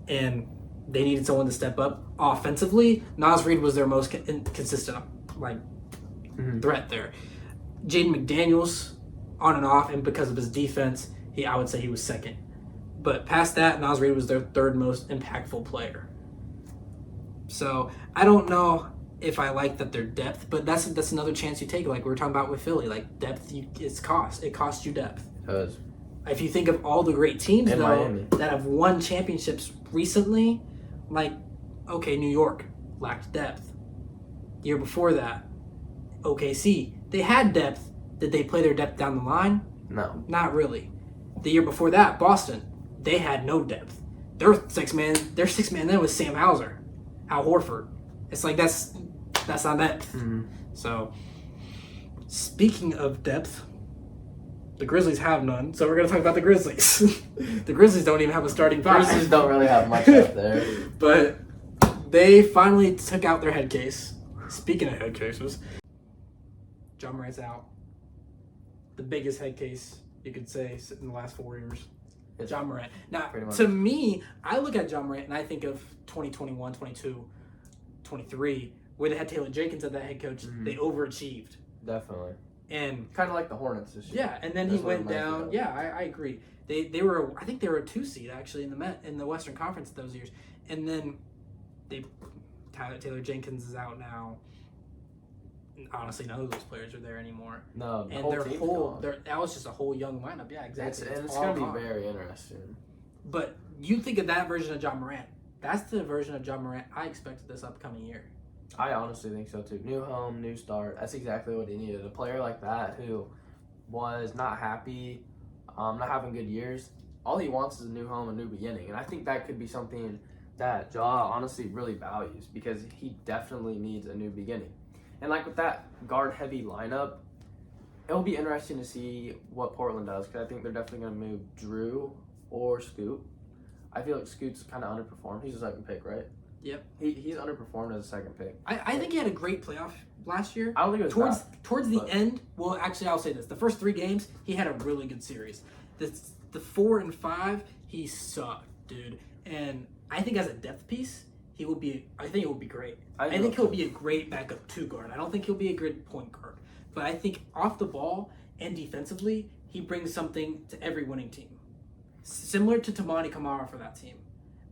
and they needed someone to step up offensively, Naz Reid was their most consistent threat there. Jaden McDaniels, on and off, and because of his defense, I would say he was 2nd. But past that, Naz Reid was their 3rd most impactful player. So I don't know if I like that their depth, but that's another chance you take. Like we were talking about with Philly, like depth, it costs you depth. It does. If you think of all the great teams in Miami that have won championships recently, like, okay, New York lacked depth. The year before that, OKC, they had depth. Did they play their depth down the line? No. Not really. The year before that, Boston, they had no depth. Their six man then was Sam Hauser, Al Horford. It's like that's not depth. Mm-hmm. So, speaking of depth, the Grizzlies have none, so we're going to talk about the Grizzlies. The Grizzlies don't even have a starting 5. Grizzlies don't really have much up there. But they finally took out their head case. Speaking of head cases, Ja Morant's out. The biggest head case, you could say, in the last 4 years. Ja Morant. Now, to me, I look at Ja Morant and I think of 2021, 22, 23, where they had Taylor Jenkins as that head coach. Mm-hmm. They overachieved. Definitely. And kind of like the Hornets this year. Yeah, and then he went down. Yeah, I agree. They were I think they were a 2 seed actually in the Western Conference those years. And then Taylor Jenkins is out now. Honestly, none of those players are there anymore. No, and that was just a whole young lineup. Yeah, exactly. It's going to be very interesting. But you think of that version of Ja Morant. That's the version of Ja Morant I expected this upcoming year. I honestly think so too. New home, new start. That's exactly what he needed. A player like that who was not happy, not having good years. All he wants is a new home, a new beginning. And I think that could be something that Ja honestly really values because he definitely needs a new beginning. And like with that guard-heavy lineup, it'll be interesting to see what Portland does because I think they're definitely going to move Drew or Scoot. I feel like Scoot's kind of underperformed. He's a 2nd pick, right? Yep. He's underperformed as a 2nd pick. I think he had a great playoff last year. I don't think it was towards the end. Well, actually, I'll say this: the first 3 games, he had a really good series. The 4 and 5, he sucked, dude. And I think as a depth piece, he will be. I think it will be great. I think he'll be a great backup 2 guard. I don't think he'll be a great point guard, but I think off the ball and defensively, he brings something to every winning team, similar to Tamani Kamara for that team.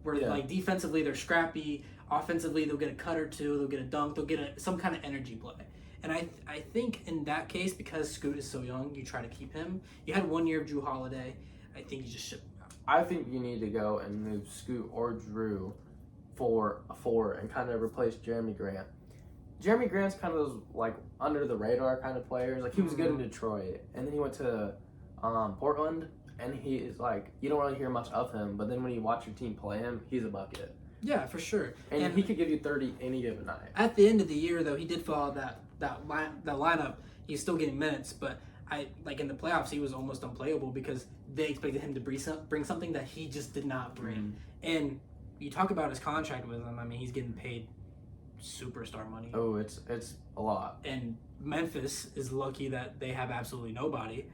Where like defensively they're scrappy, offensively they'll get a cut or 2, they'll get a dunk, they'll get some kind of energy play. And I think in that case, because Scoot is so young, you try to keep him. You had 1 year of Drew Holiday. I think you just ship him out. I think you need to go and move Scoot or Drew for a 4 and kind of replace Jeremy Grant. Jeremy Grant's kind of those like under the radar kind of players. Like he was good in Detroit, and then he went to Portland. And he is like, you don't really hear much of him, but then when you watch your team play him, he's a bucket. Yeah, for sure. And he could give you 30 any given night. At the end of the year, though, he did follow that lineup. He's still getting minutes, but I like in the playoffs he was almost unplayable because they expected him to bring something that he just did not bring. And you talk about his contract with him. I mean, he's getting paid superstar money. Oh, it's a lot. And Memphis is lucky that they have absolutely nobody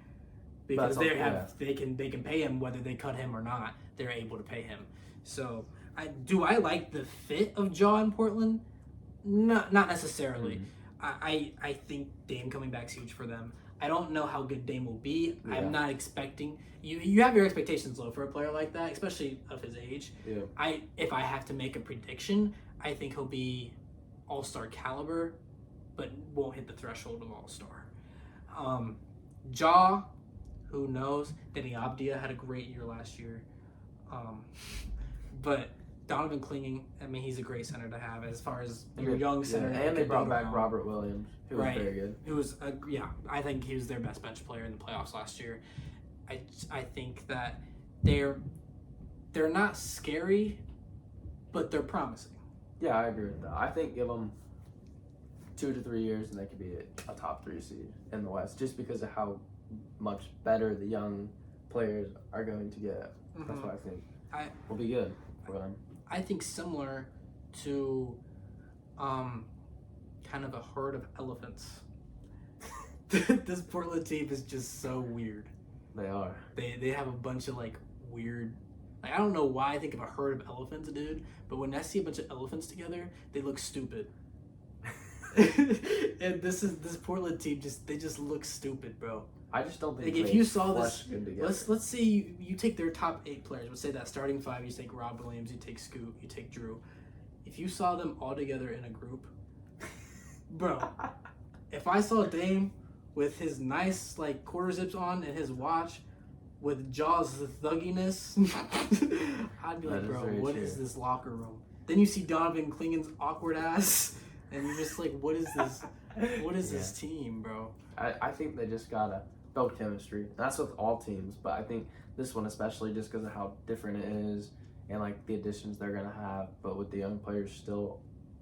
because they can pay him whether they cut him or not. They're able to pay him. So I like the fit of Ja in Portland? Not necessarily. I think Dame coming back is huge for them. I don't know how good Dame will be. Yeah. I'm not expecting you have your expectations low for a player like that, especially of his age. Yeah. If I have to make a prediction, I think he'll be all-star caliber, but won't hit the threshold of all-star. Ja, who knows? Denny Abdia had a great year last year. But Donovan Clingan, I mean, he's a great center to have as far as your young center. Yeah, and they brought back Robert Williams, who was very good. Who was, I think he was their best bench player in the playoffs last year. I think that they're not scary, but they're promising. Yeah, I agree with that. I think give them 2 to 3 years and they could be a top 3 seed in the West just because of how much better the young players are going to get. That's what I think will be good for them. I think similar to kind of a herd of elephants. This Portland team is just so weird. They are. They have a bunch of like weird. Like, I don't know why I think of a herd of elephants, dude. But when I see a bunch of elephants together, they look stupid. And this Portland team they just look stupid, bro. I just don't think. Like if you saw this, let's say you take their top 8 players. Let's say that starting 5. You take Rob Williams, you take Scoot, you take Drew. If you saw them all together in a group, bro. If I saw Dame with his nice like quarter zips on and his watch, with Jaws' thugginess, I'd be like, bro, what is this locker room? Then you see Donovan Clingan's awkward ass, and you're just like, what is this? What is this team, bro? I think they just gotta build chemistry. That's with all teams, but I think this one especially just because of how different it is and like the additions they're gonna have, but with the young players still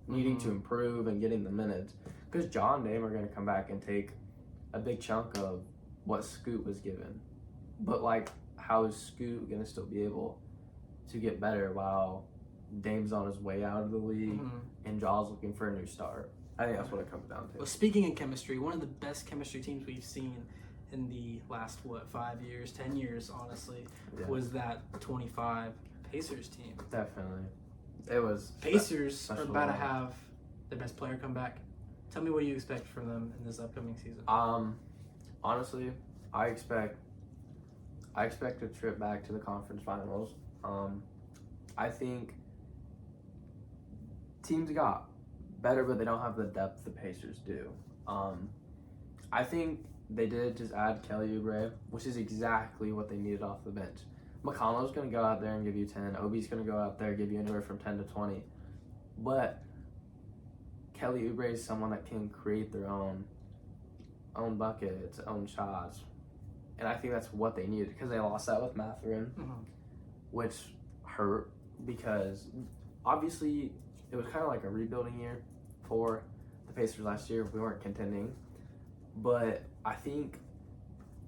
needing to improve and getting the minutes. Because John and Dame are gonna come back and take a big chunk of what Scoot was given. But like, how is Scoot gonna still be able to get better while Dame's on his way out of the league and Jaw's looking for a new start? I think that's what it comes down to. Well, speaking of chemistry, one of the best chemistry teams we've seen in the last 5 years, 10 years, honestly, was that 25 Pacers team. Definitely, it was. Pacers are about to have their best player come back. Tell me what you expect from them in this upcoming season. Honestly, I expect a trip back to the conference finals. I think teams got better, but they don't have the depth the Pacers do. I think they did just add Kelly Oubre, which is exactly what they needed off the bench. McConnell's going to go out there and give you 10. Obi's going to go out there and give you anywhere from 10 to 20. But Kelly Oubre is someone that can create their own buckets, own shots. And I think that's what they needed because they lost that with Mathurin, which hurt because obviously it was kind of like a rebuilding year for the Pacers last year. We weren't contending. But I think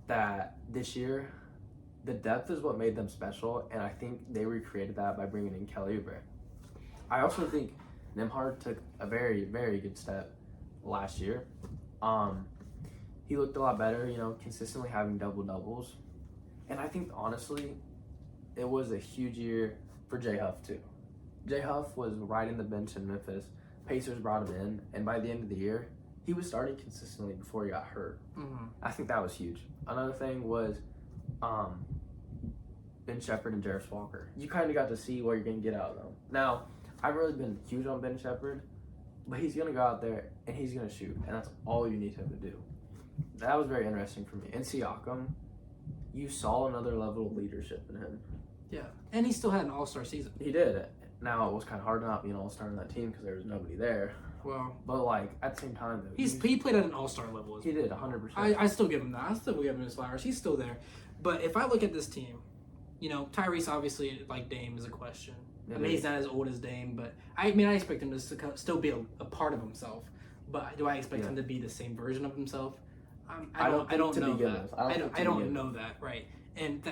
that this year, the depth is what made them special, and I think they recreated that by bringing in Kelly Oubre. I also think Nembhard took a very, very good step last year. He looked a lot better, consistently having double-doubles. And I think, honestly, it was a huge year for J. Huff, too. J. Huff was riding the bench in Memphis. Pacers brought him in, and by the end of the year, he was starting consistently before he got hurt. I think that was huge. Another thing was Ben Shepherd and Jarris Walker. You kind of got to see what you're going to get out of them. Now, I've really been huge on Ben Shepherd, but he's going to go out there and he's going to shoot, and that's all you need him to do. That was very interesting for me. And Siakam, you saw another level of leadership in him. Yeah, and he still had an all-star season. He did. Now, it was kind of hard to not be an all-star on that team because there was nobody there. Well, but at the same time, though, he played at an all-star level. He did 100%. I still give him that. I still give him his flowers. He's still there. But if I look at this team, Tyrese obviously, like Dame, is a question. I mean, he's not as old as Dame, but I expect him to still be a part of himself. But do I expect him to be the same version of himself? I don't know begin that. with. I don't know that, right? And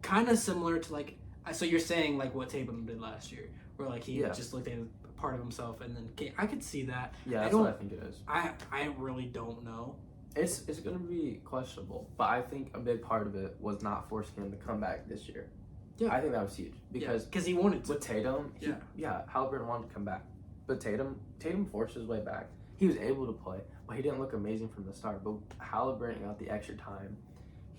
kind of similar to like. So you're saying like what Tatum did last year, where like he just looked at a part of himself and then I could see that. Yeah, that's what I think it is. I really don't know. It's going to be questionable, but I think a big part of it was not forcing him to come back this year. Yeah, I think that was huge because he wanted to. With Tatum, Halliburton wanted to come back, but Tatum forced his way back. He was able to play, but he didn't look amazing from the start. But Halliburton got the extra time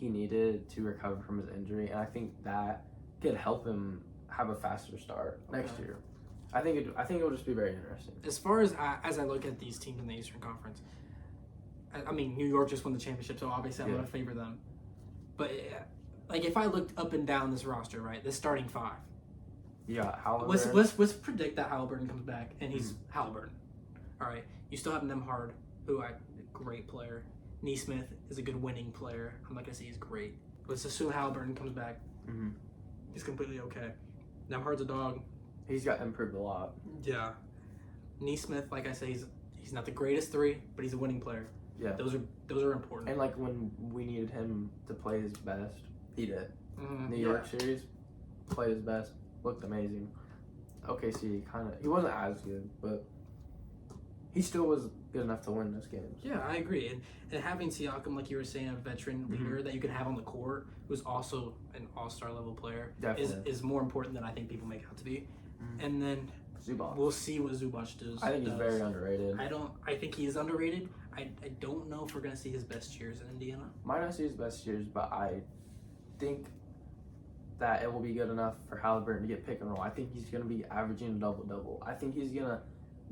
he needed to recover from his injury, and I think that could help him have a faster start next year. I think it'll just be very interesting. As far as I look at these teams in the Eastern Conference, I mean New York just won the championship, so obviously I'm going to favor them. But like if I looked up and down this roster, right, this starting five. Yeah, Halliburton. Let's predict that Halliburton comes back and he's Halliburton. All right, you still have Nemhard, who a great player. Neesmith is a good winning player. I'm not gonna say he's great. Let's assume Halliburton comes back. Mm-hmm. He's completely okay. Nemhard's a dog. He's got improved a lot. Yeah. Neesmith, like I say, he's not the greatest three, but he's a winning player. Yeah. Those are important. And like when we needed him to play his best, he did. New York series, played his best, looked amazing. OKC he wasn't as good, but he still was good enough to win those games. Yeah, I agree. And having Siakam, like you were saying, a veteran leader that you can have on the court, who's also an all-star level player, is more important than I think people make out to be. Mm-hmm. And then Zubac. We'll see what Zubac does. I think he's very underrated. I think he is underrated. I don't know if we're going to see his best years in Indiana. Might not see his best years, but I think that it will be good enough for Halliburton to get pick and roll. I think he's going to be averaging a double-double. I think he's going to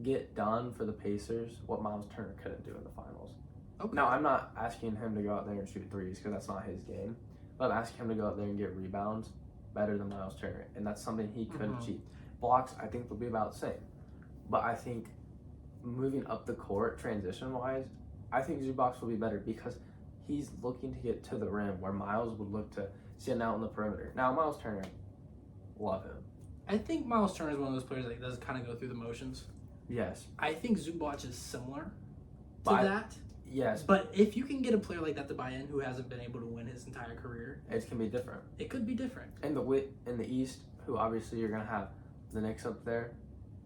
get done for the Pacers what Miles Turner couldn't do in the finals. Okay. Now, I'm not asking him to go out there and shoot threes because that's not his game. But I'm asking him to go out there and get rebounds better than Miles Turner. And that's something he could achieve. Blocks, I think, will be about the same. But I think moving up the court, transition-wise, I think Zubac will be better because he's looking to get to the rim where Miles would look to sit out on the perimeter. Now, Miles Turner, love him. I think Miles Turner is one of those players that does kind of go through the motions. Yes. I think Zubac is similar to that. Yes. But if you can get a player like that to buy in who hasn't been able to win his entire career, it can be different. It could be different. And in the East, who obviously you're going to have the Knicks up there,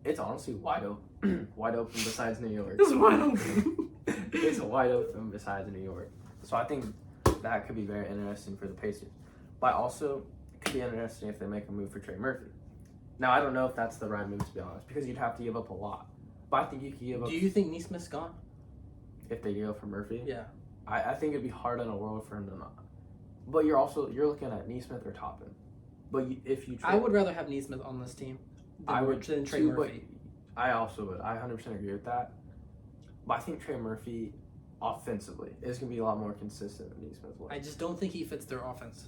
it's honestly wide open. Wide open besides New York. It's wide open. It's wide open besides New York. So I think that could be very interesting for the Pacers. But also, it could be interesting if they make a move for Trey Murphy. Now, I don't know if that's the right move, to be honest, because you'd have to give up a lot. But I think you could give up... Do you think Neesmith's gone? If they go for Murphy? Yeah. I think it'd be hard in a world for him to not. But you're looking at Neesmith or Toppin. But if you... I would rather have Neesmith on this team than Trey Murphy. I also would. I 100% agree with that. But I think Trey Murphy, offensively, is going to be a lot more consistent than Neesmith will. I just don't think he fits their offense.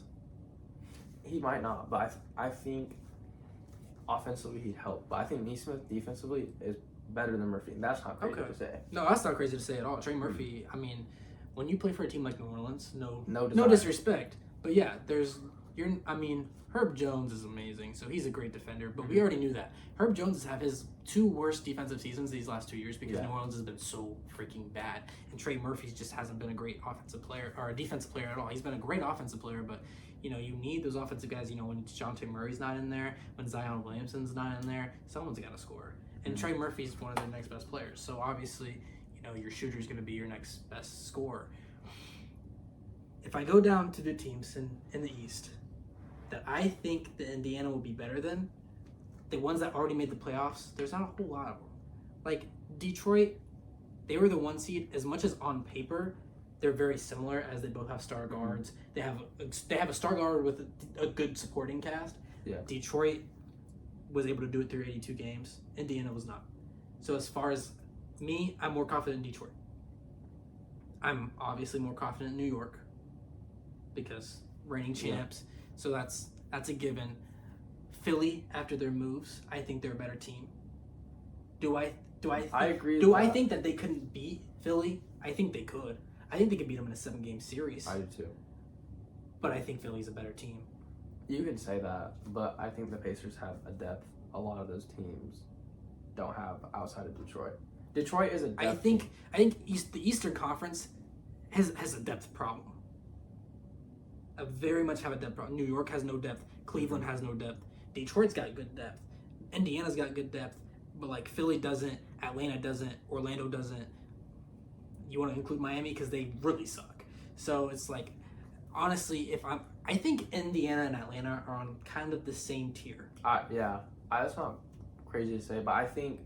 He might not, but I think offensively he'd help. But I think Neesmith defensively is better than Murphy, and that's not crazy to say. No, that's not crazy to say at all. Trey Murphy, I mean, when you play for a team like New Orleans, no disrespect, but yeah, Herb Jones is amazing, so he's a great defender, but we already knew that. Herb Jones has had his two worst defensive seasons these last 2 years because New Orleans has been so freaking bad, and Trey Murphy just hasn't been a great offensive player or a defensive player at all. He's been a great offensive player, but you need those offensive guys. When DeJounte Murray's not in there, when Zion Williamson's not in there, someone's got to score. And Trey Murphy's one of their next best players, so obviously, your shooter's going to be your next best scorer. If I go down to the teams in the East that I think that Indiana will be better than, the ones that already made the playoffs, there's not a whole lot of them. Like Detroit, they were the 1 seed. As much as on paper, they're very similar as they both have star guards. They have a star guard with a good supporting cast. Yeah. Detroit was able to do it through 82 games. Indiana was not. So as far as me, I'm more confident in Detroit. I'm obviously more confident in New York because reigning champs. Yeah. So that's a given. Philly, after their moves, I think they're a better team. I agree. Do I think that they couldn't beat Philly? I think they could. I think they could beat them in a 7-game series. I do too. But I think Philly's a better team. You can say that, but I think the Pacers have a depth a lot of those teams don't have outside of Detroit. Detroit is a depth team. I think the Eastern Conference has a depth problem. Very much have a depth problem. New York has no depth. Cleveland has no depth. Detroit's got good depth. Indiana's got good depth, but like Philly doesn't. Atlanta doesn't. Orlando doesn't. You want to include Miami because they really suck. So it's like, honestly, I think Indiana and Atlanta are on kind of the same tier. That's not crazy to say, but I think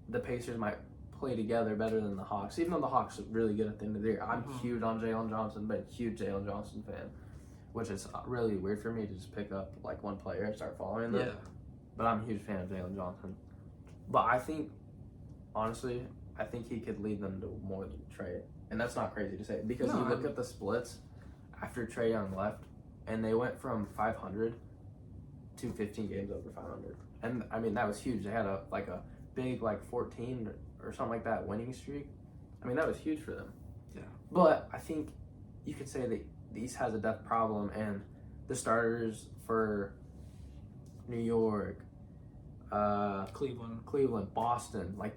the Pacers might play together better than the Hawks, even though the Hawks are really good at the end of the year. I'm huge on Jalen Johnson, but huge Jalen Johnson fan, which is really weird for me to just pick up like one player and start following them. Yeah. But I'm a huge fan of Jalen Johnson. But I think, honestly, he could lead them to more than Trae. And that's not crazy to say, because you look at the splits after Trae Young left, and they went from 500 to 15 games over 500. And I mean, that was huge. They had a big 14 or something like that winning streak. I mean, that was huge for them. Yeah. But I think you could say that the East has a depth problem, and the starters for New York, Cleveland, Boston, like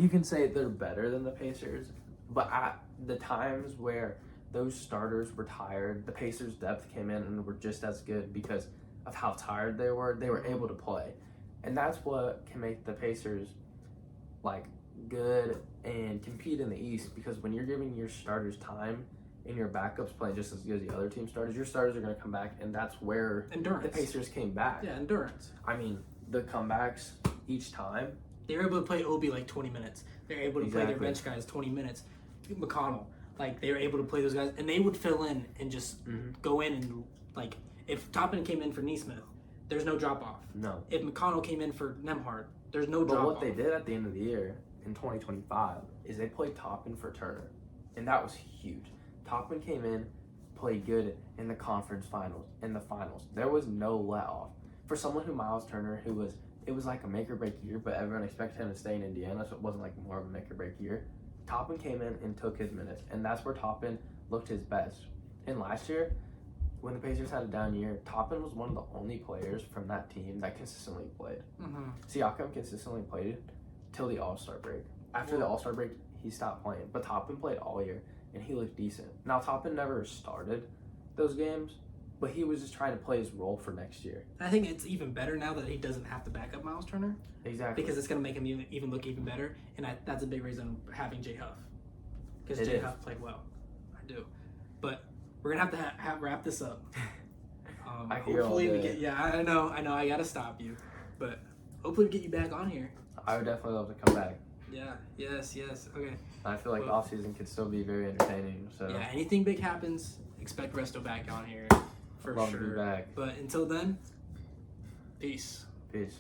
you can say they're better than the Pacers, but at the times where those starters were tired, the Pacers' depth came in and were just as good because of how tired they were. They were able to play. And that's what can make the Pacers good and compete in the East, because when you're giving your starters time and your backups playing just as good as the other team starters, your starters are going to come back, and that's where the Pacers came back. Yeah, endurance. I mean, the comebacks each time. They were able to play Obi 20 minutes. They're able to play their bench guys 20 minutes. McConnell, they were able to play those guys, and they would fill in and just go in and if Toppin came in for Neesmith, there's no drop off. No. If McConnell came in for Nemhard, there's no drop off. But what they did at the end of the year in 2025 is they played Toppin for Turner, and that was huge. Toppin came in, played good in the conference finals, in the finals. There was no let off. For someone who Miles Turner, it was like a make or break year, but everyone expected him to stay in Indiana, so it wasn't more of a make or break year. Toppin came in and took his minutes, and that's where Toppin looked his best. And last year, when the Pacers had a down year, Toppin was one of the only players from that team that consistently played. Siakam consistently played till the All-Star break. After the All-Star break, he stopped playing, but Toppin played all year, and he looked decent. Now, Toppin never started those games, but he was just trying to play his role for next year. I think it's even better now that he doesn't have to back up Miles Turner. Exactly. Because it's going to make him even look even better, and that's a big reason having Jay Huff. Because Jay Huff played well. I do. But we're going to have to wrap this up. Hopefully we get... Yeah, I know. I got to stop you. But hopefully we get you back on here. I would definitely love to come back. Yeah. Yes. Okay. I feel like off-season could still be very entertaining. So yeah, anything big happens, expect Resto back on here. For love sure. to be back. But until then, peace. Peace.